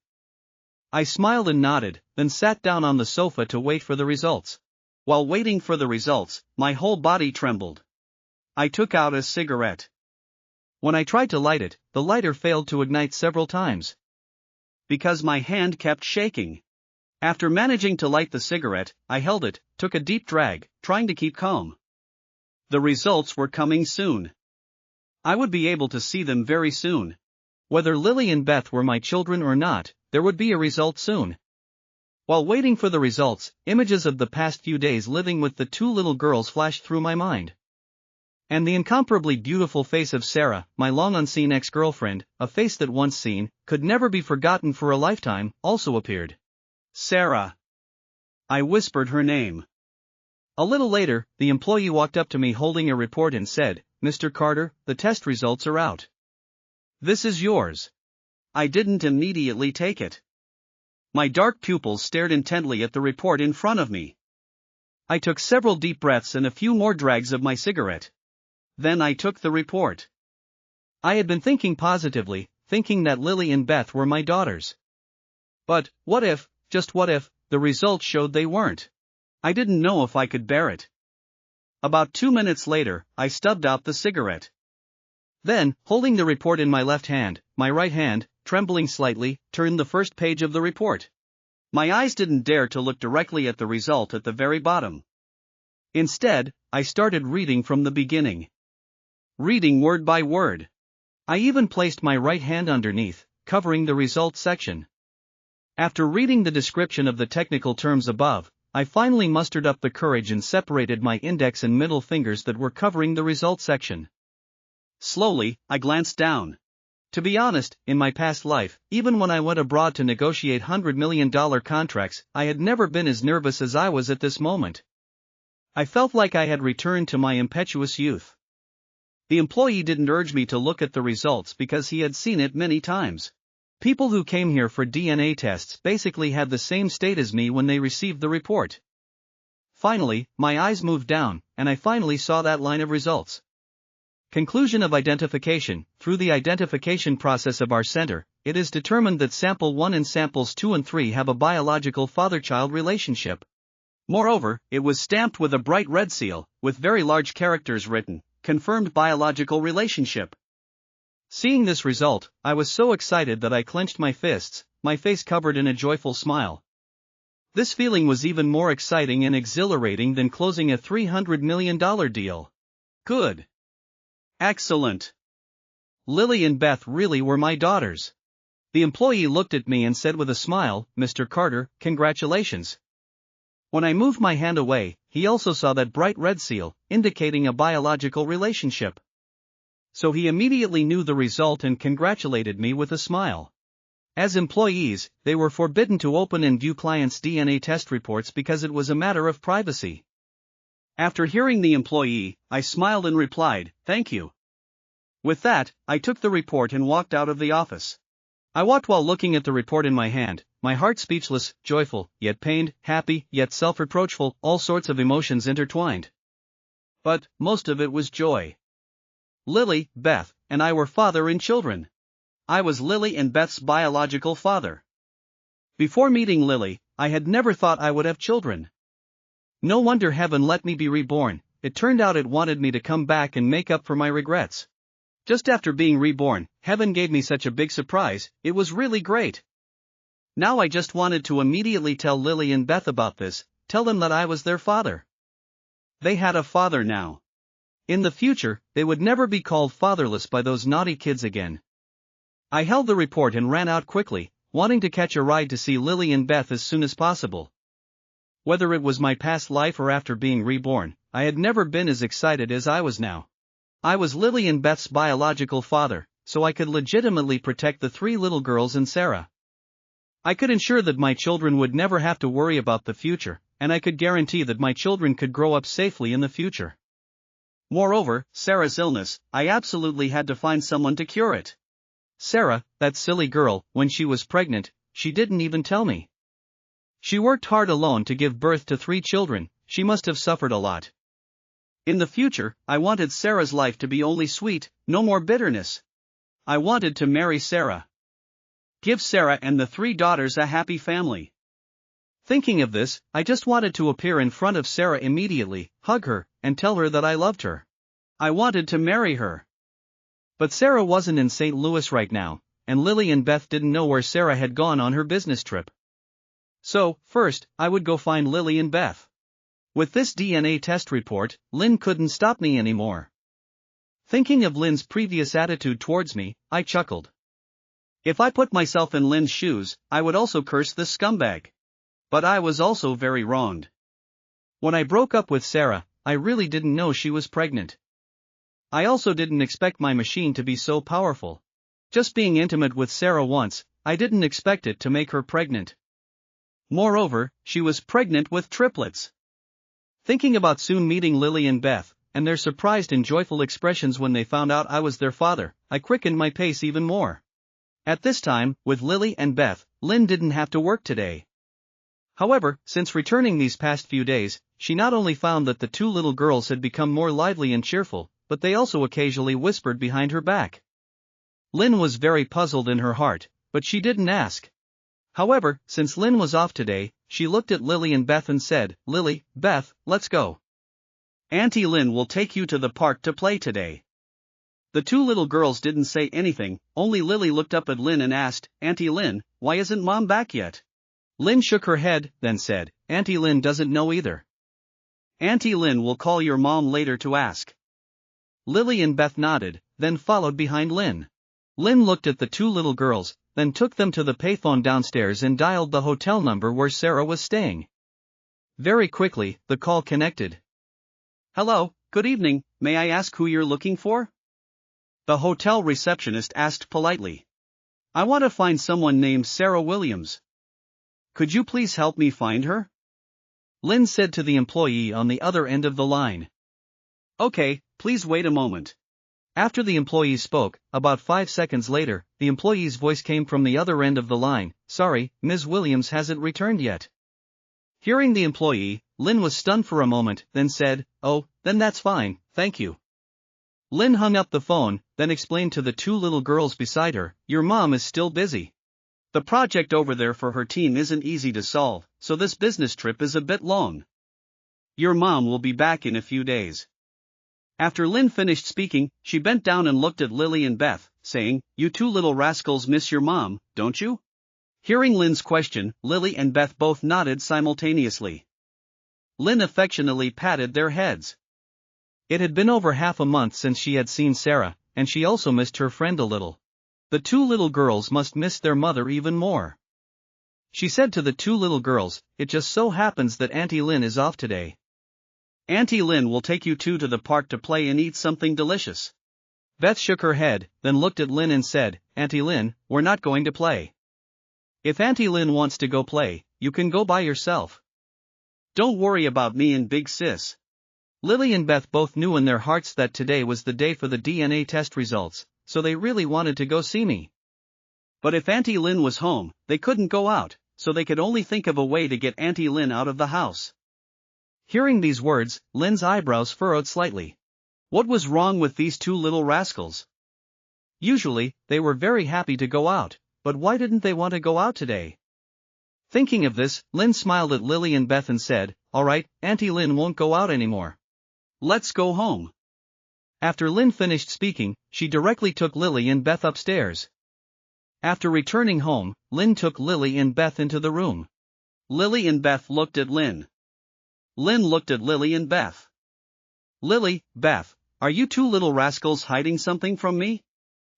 I smiled and nodded, then sat down on the sofa to wait for the results. While waiting for the results, my whole body trembled. I took out a cigarette. When I tried to light it, the lighter failed to ignite several times. Because my hand kept shaking. After managing to light the cigarette, I held it, took a deep drag, trying to keep calm. The results were coming soon. I would be able to see them very soon. Whether Lily and Beth were my children or not, there would be a result soon. While waiting for the results, images of the past few days living with the two little girls flashed through my mind. And the incomparably beautiful face of Sarah, my long-unseen ex-girlfriend, a face that once seen, could never be forgotten for a lifetime, also appeared. Sarah. I whispered her name. A little later, the employee walked up to me holding a report and said, "Mr. Carter, the test results are out. This is yours." I didn't immediately take it. My dark pupils stared intently at the report in front of me. I took several deep breaths and a few more drags of my cigarette. Then I took the report. I had been thinking positively, thinking that Lily and Beth were my daughters. But, what if, just what if, the results showed they weren't? I didn't know if I could bear it. About 2 minutes later, I stubbed out the cigarette. Then, holding the report in my left hand, my right hand, trembling slightly, turned the first page of the report. My eyes didn't dare to look directly at the result at the very bottom. Instead, I started reading from the beginning. Reading word by word. I even placed my right hand underneath, covering the results section. After reading the description of the technical terms above, I finally mustered up the courage and separated my index and middle fingers that were covering the results section. Slowly, I glanced down. To be honest, in my past life, even when I went abroad to negotiate $100 million contracts, I had never been as nervous as I was at this moment. I felt like I had returned to my impetuous youth. The employee didn't urge me to look at the results because he had seen it many times. People who came here for DNA tests basically had the same state as me when they received the report. Finally, my eyes moved down, and I finally saw that line of results. Conclusion of identification. Through the identification process of our center, it is determined that sample 1 and samples 2 and 3 have a biological father-child relationship. Moreover, it was stamped with a bright red seal, with very large characters written, "Confirmed biological relationship." Seeing this result, I was so excited that I clenched my fists, my face covered in a joyful smile. This feeling was even more exciting and exhilarating than closing a $300 million deal. Good. Excellent. Lily and Beth really were my daughters. The employee looked at me and said with a smile, "Mr. Carter, congratulations." When I moved my hand away, he also saw that bright red seal, indicating a biological relationship. So he immediately knew the result and congratulated me with a smile. As employees, they were forbidden to open and view clients' DNA test reports because it was a matter of privacy. After hearing the employee, I smiled and replied, "Thank you." With that, I took the report and walked out of the office. I walked while looking at the report in my hand, my heart speechless, joyful, yet pained, happy, yet self-reproachful, all sorts of emotions intertwined. But, most of it was joy. Lily, Beth, and I were father and children. I was Lily and Beth's biological father. Before meeting Lily, I had never thought I would have children. No wonder heaven let me be reborn. It turned out it wanted me to come back and make up for my regrets. Just after being reborn, heaven gave me such a big surprise, it was really great. Now I just wanted to immediately tell Lily and Beth about this, tell them that I was their father. They had a father now. In the future, they would never be called fatherless by those naughty kids again. I held the report and ran out quickly, wanting to catch a ride to see Lily and Beth as soon as possible. Whether it was my past life or after being reborn, I had never been as excited as I was now. I was Lily and Beth's biological father, so I could legitimately protect the 3 little girls and Sarah. I could ensure that my children would never have to worry about the future, and I could guarantee that my children could grow up safely in the future. Moreover, Sarah's illness, I absolutely had to find someone to cure it. Sarah, that silly girl, when she was pregnant, she didn't even tell me. She worked hard alone to give birth to 3 children, she must have suffered a lot. In the future, I wanted Sarah's life to be only sweet, no more bitterness. I wanted to marry Sarah. Give Sarah and the 3 daughters a happy family. Thinking of this, I just wanted to appear in front of Sarah immediately, hug her, and tell her that I loved her. I wanted to marry her. But Sarah wasn't in St. Louis right now, and Lily and Beth didn't know where Sarah had gone on her business trip. So, first, I would go find Lily and Beth. With this DNA test report, Lynn couldn't stop me anymore. Thinking of Lynn's previous attitude towards me, I chuckled. If I put myself in Lynn's shoes, I would also curse this scumbag. But I was also very wronged. When I broke up with Sarah, I really didn't know she was pregnant. I also didn't expect my machine to be so powerful. Just being intimate with Sarah once, I didn't expect it to make her pregnant. Moreover, she was pregnant with triplets. Thinking about soon meeting Lily and Beth, and their surprised and joyful expressions when they found out I was their father, I quickened my pace even more. At this time, with Lily and Beth, Lynn didn't have to work today. However, since returning these past few days, she not only found that the 2 little girls had become more lively and cheerful, but they also occasionally whispered behind her back. Lynn was very puzzled in her heart, but she didn't ask. However, since Lynn was off today, she looked at Lily and Beth and said, "Lily, Beth, let's go. Auntie Lynn will take you to the park to play today." The 2 little girls didn't say anything, only Lily looked up at Lynn and asked, "Auntie Lynn, why isn't Mom back yet?" Lynn shook her head, then said, "Auntie Lynn doesn't know either. Auntie Lynn will call your mom later to ask." Lily and Beth nodded, then followed behind Lynn. Lynn looked at the 2 little girls, then took them to the payphone downstairs and dialed the hotel number where Sarah was staying. Very quickly, the call connected. "Hello, good evening, may I ask who you're looking for?" The hotel receptionist asked politely. "I want to find someone named Sarah Williams. Could you please help me find her?" Lynn said to the employee on the other end of the line. "Okay, please wait a moment." After the employee spoke, about 5 seconds later, the employee's voice came from the other end of the line, "Sorry, Ms. Williams hasn't returned yet." Hearing the employee, Lynn was stunned for a moment, then said, "Oh, then that's fine, thank you." Lynn hung up the phone, then explained to the 2 little girls beside her, "Your mom is still busy. The project over there for her team isn't easy to solve, so this business trip is a bit long. Your mom will be back in a few days." After Lynn finished speaking, she bent down and looked at Lily and Beth, saying, "You 2 little rascals miss your mom, don't you?" Hearing Lynn's question, Lily and Beth both nodded simultaneously. Lynn affectionately patted their heads. It had been over half a month since she had seen Sarah, and she also missed her friend a little. The 2 little girls must miss their mother even more. She said to the 2 little girls, "It just so happens that Auntie Lynn is off today. Auntie Lynn will take you 2 to the park to play and eat something delicious." Beth shook her head, then looked at Lynn and said, "Auntie Lynn, we're not going to play. If Auntie Lynn wants to go play, you can go by yourself. Don't worry about me and Big Sis." Lily and Beth both knew in their hearts that today was the day for the DNA test results, so they really wanted to go see me. But if Auntie Lynn was home, they couldn't go out, so they could only think of a way to get Auntie Lynn out of the house. Hearing these words, Lynn's eyebrows furrowed slightly. What was wrong with these 2 little rascals? Usually, they were very happy to go out, but why didn't they want to go out today? Thinking of this, Lynn smiled at Lily and Beth and said, "All right, Auntie Lynn won't go out anymore. Let's go home." After Lynn finished speaking, she directly took Lily and Beth upstairs. After returning home, Lynn took Lily and Beth into the room. Lily and Beth looked at Lynn. Lynn looked at Lily and Beth. Lily, Beth, are you two little rascals hiding something from me?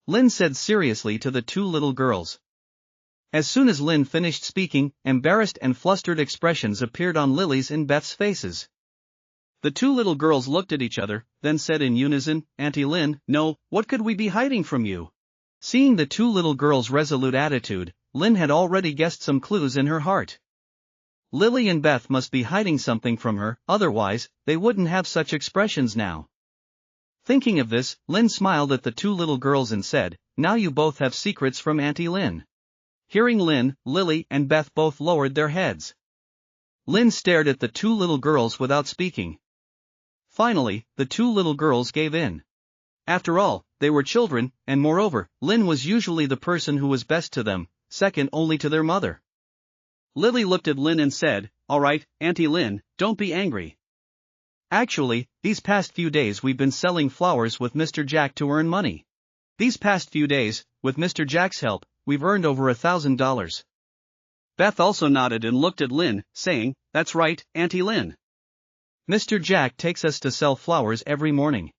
Lynn said seriously to the two little girls. As soon as Lynn finished speaking, embarrassed and flustered expressions appeared on Lily's and Beth's faces. The two little girls looked at each other, then said in unison, Auntie Lynn, no, what could we be hiding from you? Seeing the two little girls' resolute attitude, Lynn had already guessed some clues in her heart. Lily and Beth must be hiding something from her, otherwise, they wouldn't have such expressions now. Thinking of this, Lynn smiled at the two little girls and said, now you both have secrets from Auntie Lynn. Hearing Lynn, Lily and Beth both lowered their heads. Lynn stared at the two little girls without speaking. Finally, the two little girls gave in. After all, they were children, and moreover, Lynn was usually the person who was best to them, second only to their mother. Lily looked at Lynn and said, all right, Auntie Lynn, don't be angry. Actually, these past few days we've been selling flowers with Mr. Jack to earn money. These past few days, with Mr. Jack's help, we've earned over $1,000. Beth also nodded and looked at Lynn, saying, that's right, Auntie Lynn. Mr. Jack takes us to sell flowers every morning.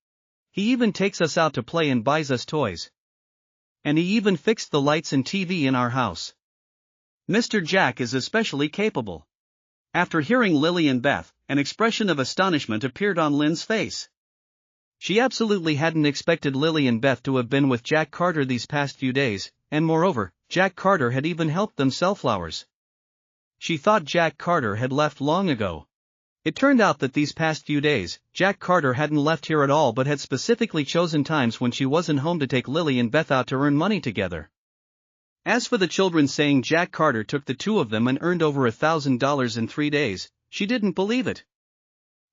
He even takes us out to play and buys us toys. And he even fixed the lights and TV in our house. Mr. Jack is especially capable. After hearing Lily and Beth, an expression of astonishment appeared on Lynn's face. She absolutely hadn't expected Lily and Beth to have been with Jack Carter these past few days, and moreover, Jack Carter had even helped them sell flowers. She thought Jack Carter had left long ago. It turned out that these past few days, Jack Carter hadn't left here at all but had specifically chosen times when she wasn't home to take Lily and Beth out to earn money together. As for the children saying Jack Carter took the two of them and earned over $1,000 in 3 days, she didn't believe it.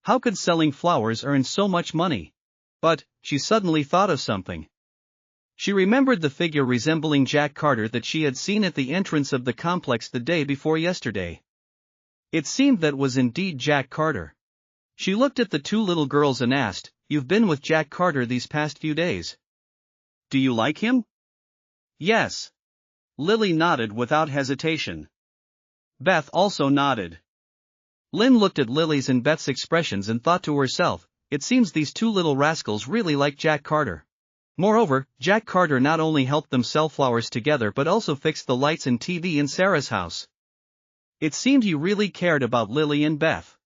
How could selling flowers earn so much money? But, she suddenly thought of something. She remembered the figure resembling Jack Carter that she had seen at the entrance of the complex the day before yesterday. It seemed that was indeed Jack Carter. She looked at the two little girls and asked, you've been with Jack Carter these past few days. Do you like him? Yes. Lily nodded without hesitation. Beth also nodded. Lynn looked at Lily's and Beth's expressions and thought to herself, it seems these two little rascals really like Jack Carter. Moreover, Jack Carter not only helped them sell flowers together but also fixed the lights and TV in Sarah's house. It seemed he really cared about Lily and Beth.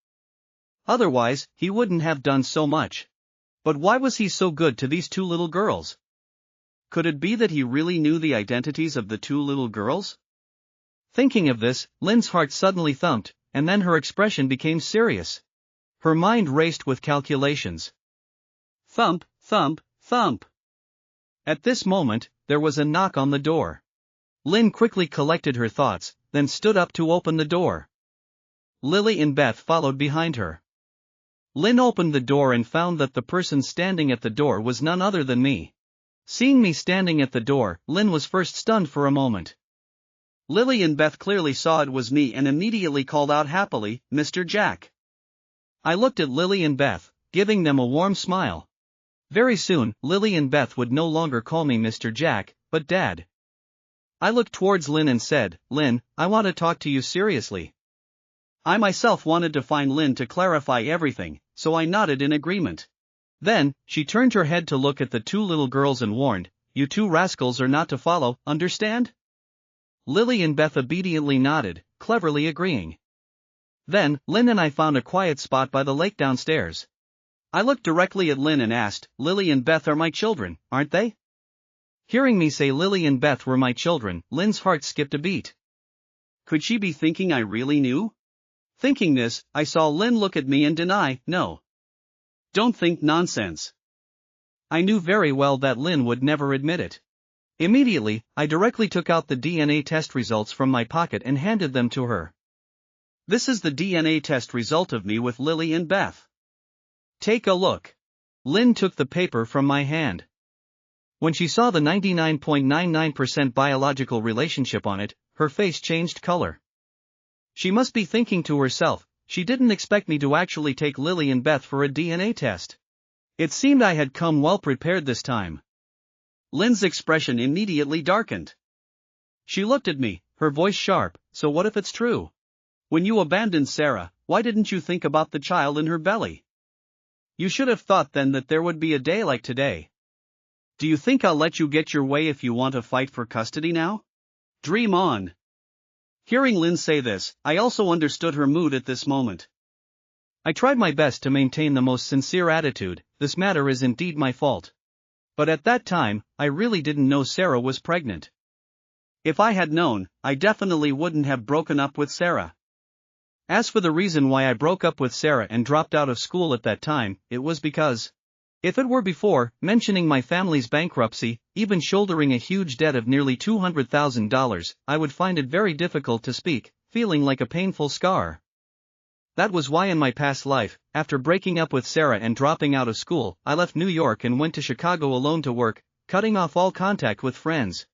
Otherwise, he wouldn't have done so much. But why was he so good to these two little girls? Could it be that he really knew the identities of the two little girls? Thinking of this, Lynn's heart suddenly thumped, and then her expression became serious. Her mind raced with calculations. Thump, thump, thump. At this moment, there was a knock on the door. Lynn quickly collected her thoughts, then stood up to open the door. Lily and Beth followed behind her. Lynn opened the door and found that the person standing at the door was none other than me. Seeing me standing at the door, Lynn was first stunned for a moment. Lily and Beth clearly saw it was me and immediately called out happily, Mr. Jack. I looked at Lily and Beth, giving them a warm smile. Very soon, Lily and Beth would no longer call me Mr. Jack, but Dad. I looked towards Lynn and said, Lynn, I want to talk to you seriously. I myself wanted to find Lynn to clarify everything, so I nodded in agreement. Then, she turned her head to look at the two little girls and warned, you two rascals are not to follow, understand? Lily and Beth obediently nodded, cleverly agreeing. Then, Lynn and I found a quiet spot by the lake downstairs. I looked directly at Lynn and asked, Lily and Beth are my children, aren't they? Hearing me say Lily and Beth were my children, Lynn's heart skipped a beat. Could she be thinking I really knew? Thinking this, I saw Lynn look at me and deny, no. Don't think nonsense. I knew very well that Lynn would never admit it. Immediately, I directly took out the DNA test results from my pocket and handed them to her. This is the DNA test result of me with Lily and Beth. Take a look. Lynn took the paper from my hand. When she saw the 99.99% biological relationship on it, her face changed color. She must be thinking to herself, she didn't expect me to actually take Lily and Beth for a DNA test. It seemed I had come well prepared this time. Lynn's expression immediately darkened. She looked at me, her voice sharp, so what if it's true? When you abandoned Sarah, why didn't you think about the child in her belly? You should have thought then that there would be a day like today. Do you think I'll let you get your way if you want to fight for custody now? Dream on. Hearing Lynn say this, I also understood her mood at this moment. I tried my best to maintain the most sincere attitude. This matter is indeed my fault. But at that time, I really didn't know Sarah was pregnant. If I had known, I definitely wouldn't have broken up with Sarah. As for the reason why I broke up with Sarah and dropped out of school at that time, it was because, if it were before, mentioning my family's bankruptcy, even shouldering a huge debt of nearly $200,000, I would find it very difficult to speak, feeling like a painful scar. That was why in my past life, after breaking up with Sarah and dropping out of school, I left New York and went to Chicago alone to work, cutting off all contact with friends.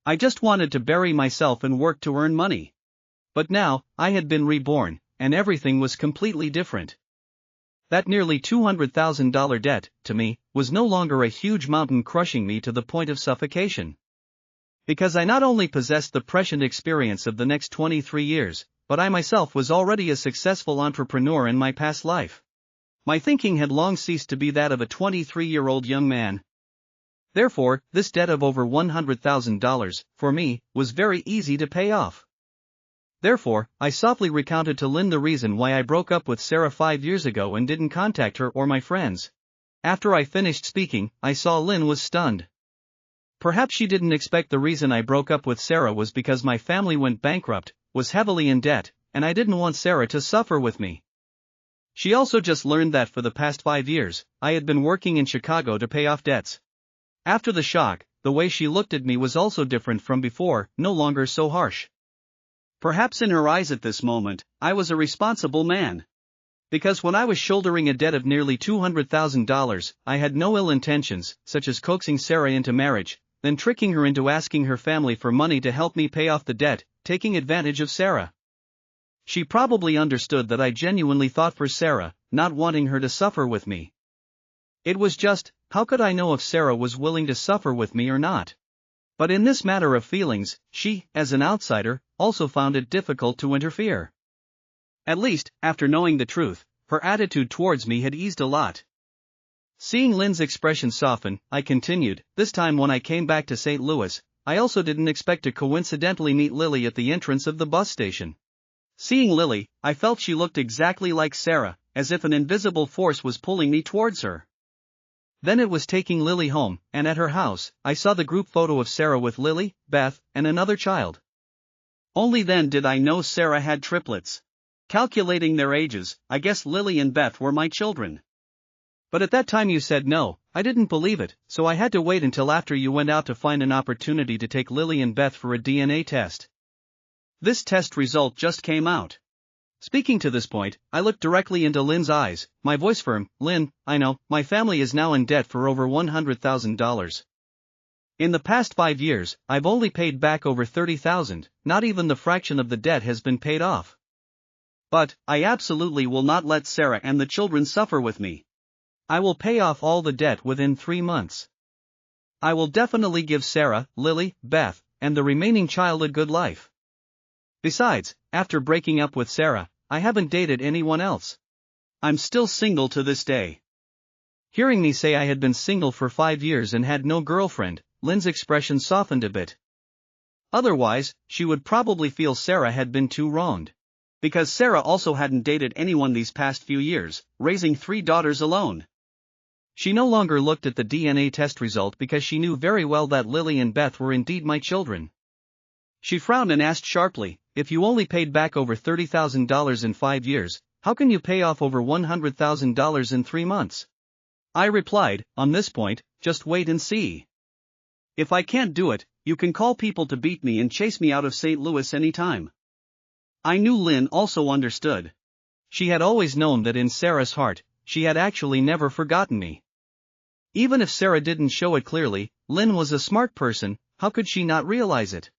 I just wanted to bury myself and work to earn money. But now, I had been reborn, and everything was completely different. That nearly $200,000 debt, to me, was no longer a huge mountain crushing me to the point of suffocation. Because I not only possessed the prescient experience of the next 23 years, but I myself was already a successful entrepreneur in my past life. My thinking had long ceased to be that of a 23-year-old young man. Therefore, this debt of over $100,000, for me, was very easy to pay off. Therefore, I softly recounted to Lynn the reason why I broke up with Sarah 5 years ago and didn't contact her or my friends. After I finished speaking, I saw Lynn was stunned. Perhaps she didn't expect the reason I broke up with Sarah was because my family went bankrupt, was heavily in debt, and I didn't want Sarah to suffer with me. She also just learned that for the past 5 years, I had been working in Chicago to pay off debts. After the shock, the way she looked at me was also different from before, no longer so harsh. Perhaps in her eyes at this moment, I was a responsible man. Because when I was shouldering a debt of nearly $200,000, I had no ill intentions, such as coaxing Sarah into marriage, then tricking her into asking her family for money to help me pay off the debt, taking advantage of Sarah. She probably understood that I genuinely thought for Sarah, not wanting her to suffer with me. It was just, how could I know if Sarah was willing to suffer with me or not? But in this matter of feelings, she, as an outsider, also found it difficult to interfere. At least, after knowing the truth, her attitude towards me had eased a lot. Seeing Lynn's expression soften, I continued, this time when I came back to St. Louis, I also didn't expect to coincidentally meet Lily at the entrance of the bus station. Seeing Lily, I felt she looked exactly like Sarah, as if an invisible force was pulling me towards her. Then it was taking Lily home, and at her house, I saw the group photo of Sarah with Lily, Beth, and another child. Only then did I know Sarah had triplets. Calculating their ages, I guess Lily and Beth were my children. But at that time you said no, I didn't believe it, so I had to wait until after you went out to find an opportunity to take Lily and Beth for a DNA test. This test result just came out. Speaking to this point, I looked directly into Lynn's eyes, my voice firm. Lynn, I know, my family is now in debt for over $100,000. In the past 5 years, I've only paid back over $30,000, not even the fraction of the debt has been paid off. But, I absolutely will not let Sarah and the children suffer with me. I will pay off all the debt within 3 months. I will definitely give Sarah, Lily, Beth, and the remaining child a good life. Besides, after breaking up with Sarah, I haven't dated anyone else. I'm still single to this day. Hearing me say I had been single for 5 years and had no girlfriend, Lynn's expression softened a bit. Otherwise, she would probably feel Sarah had been too wronged. Because Sarah also hadn't dated anyone these past few years, raising 3 daughters alone. She no longer looked at the DNA test result because she knew very well that Lily and Beth were indeed my children. She frowned and asked sharply, if you only paid back over $30,000 in 5 years, how can you pay off over $100,000 in 3 months? I replied, on this point, just wait and see. If I can't do it, you can call people to beat me and chase me out of St. Louis anytime. I knew Lynn also understood. She had always known that in Sarah's heart, she had actually never forgotten me. Even if Sarah didn't show it clearly, Lynn was a smart person, how could she not realize it?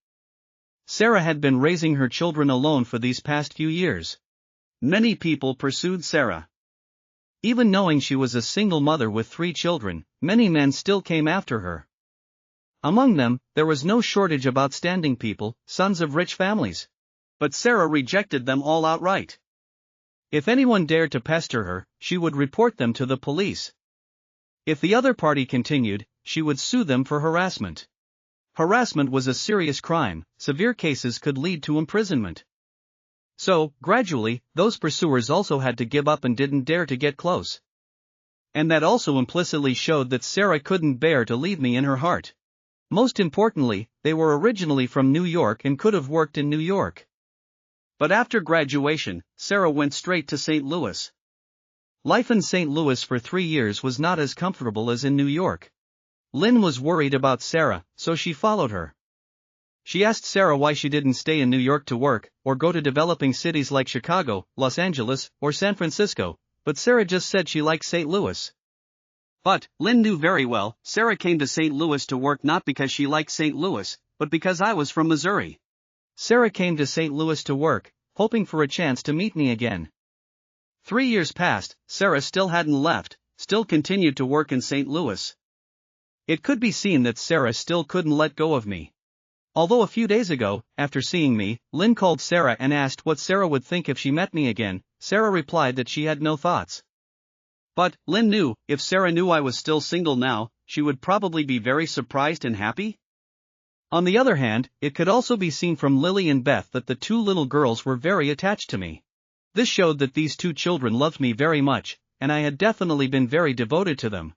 Sarah had been raising her children alone for these past few years. Many people pursued Sarah. Even knowing she was a single mother with 3 children, many men still came after her. Among them, there was no shortage of outstanding people, sons of rich families. But Sarah rejected them all outright. If anyone dared to pester her, she would report them to the police. If the other party continued, she would sue them for harassment. Harassment was a serious crime, severe cases could lead to imprisonment. So, gradually, those pursuers also had to give up and didn't dare to get close. And that also implicitly showed that Sarah couldn't bear to leave me in her heart. Most importantly, they were originally from New York and could have worked in New York. But after graduation, Sarah went straight to St. Louis. Life in St. Louis for 3 years was not as comfortable as in New York. Lynn was worried about Sarah, so she followed her. She asked Sarah why she didn't stay in New York to work, or go to developing cities like Chicago, Los Angeles, or San Francisco, but Sarah just said she liked St. Louis. But, Lynn knew very well, Sarah came to St. Louis to work not because she liked St. Louis, but because I was from Missouri. Sarah came to St. Louis to work, hoping for a chance to meet me again. 3 years passed, Sarah still hadn't left, still continued to work in St. Louis. It could be seen that Sarah still couldn't let go of me. Although a few days ago, after seeing me, Lynn called Sarah and asked what Sarah would think if she met me again, Sarah replied that she had no thoughts. But, Lynn knew, if Sarah knew I was still single now, she would probably be very surprised and happy. On the other hand, it could also be seen from Lily and Beth that the 2 little girls were very attached to me. This showed that these 2 children loved me very much, and I had definitely been very devoted to them.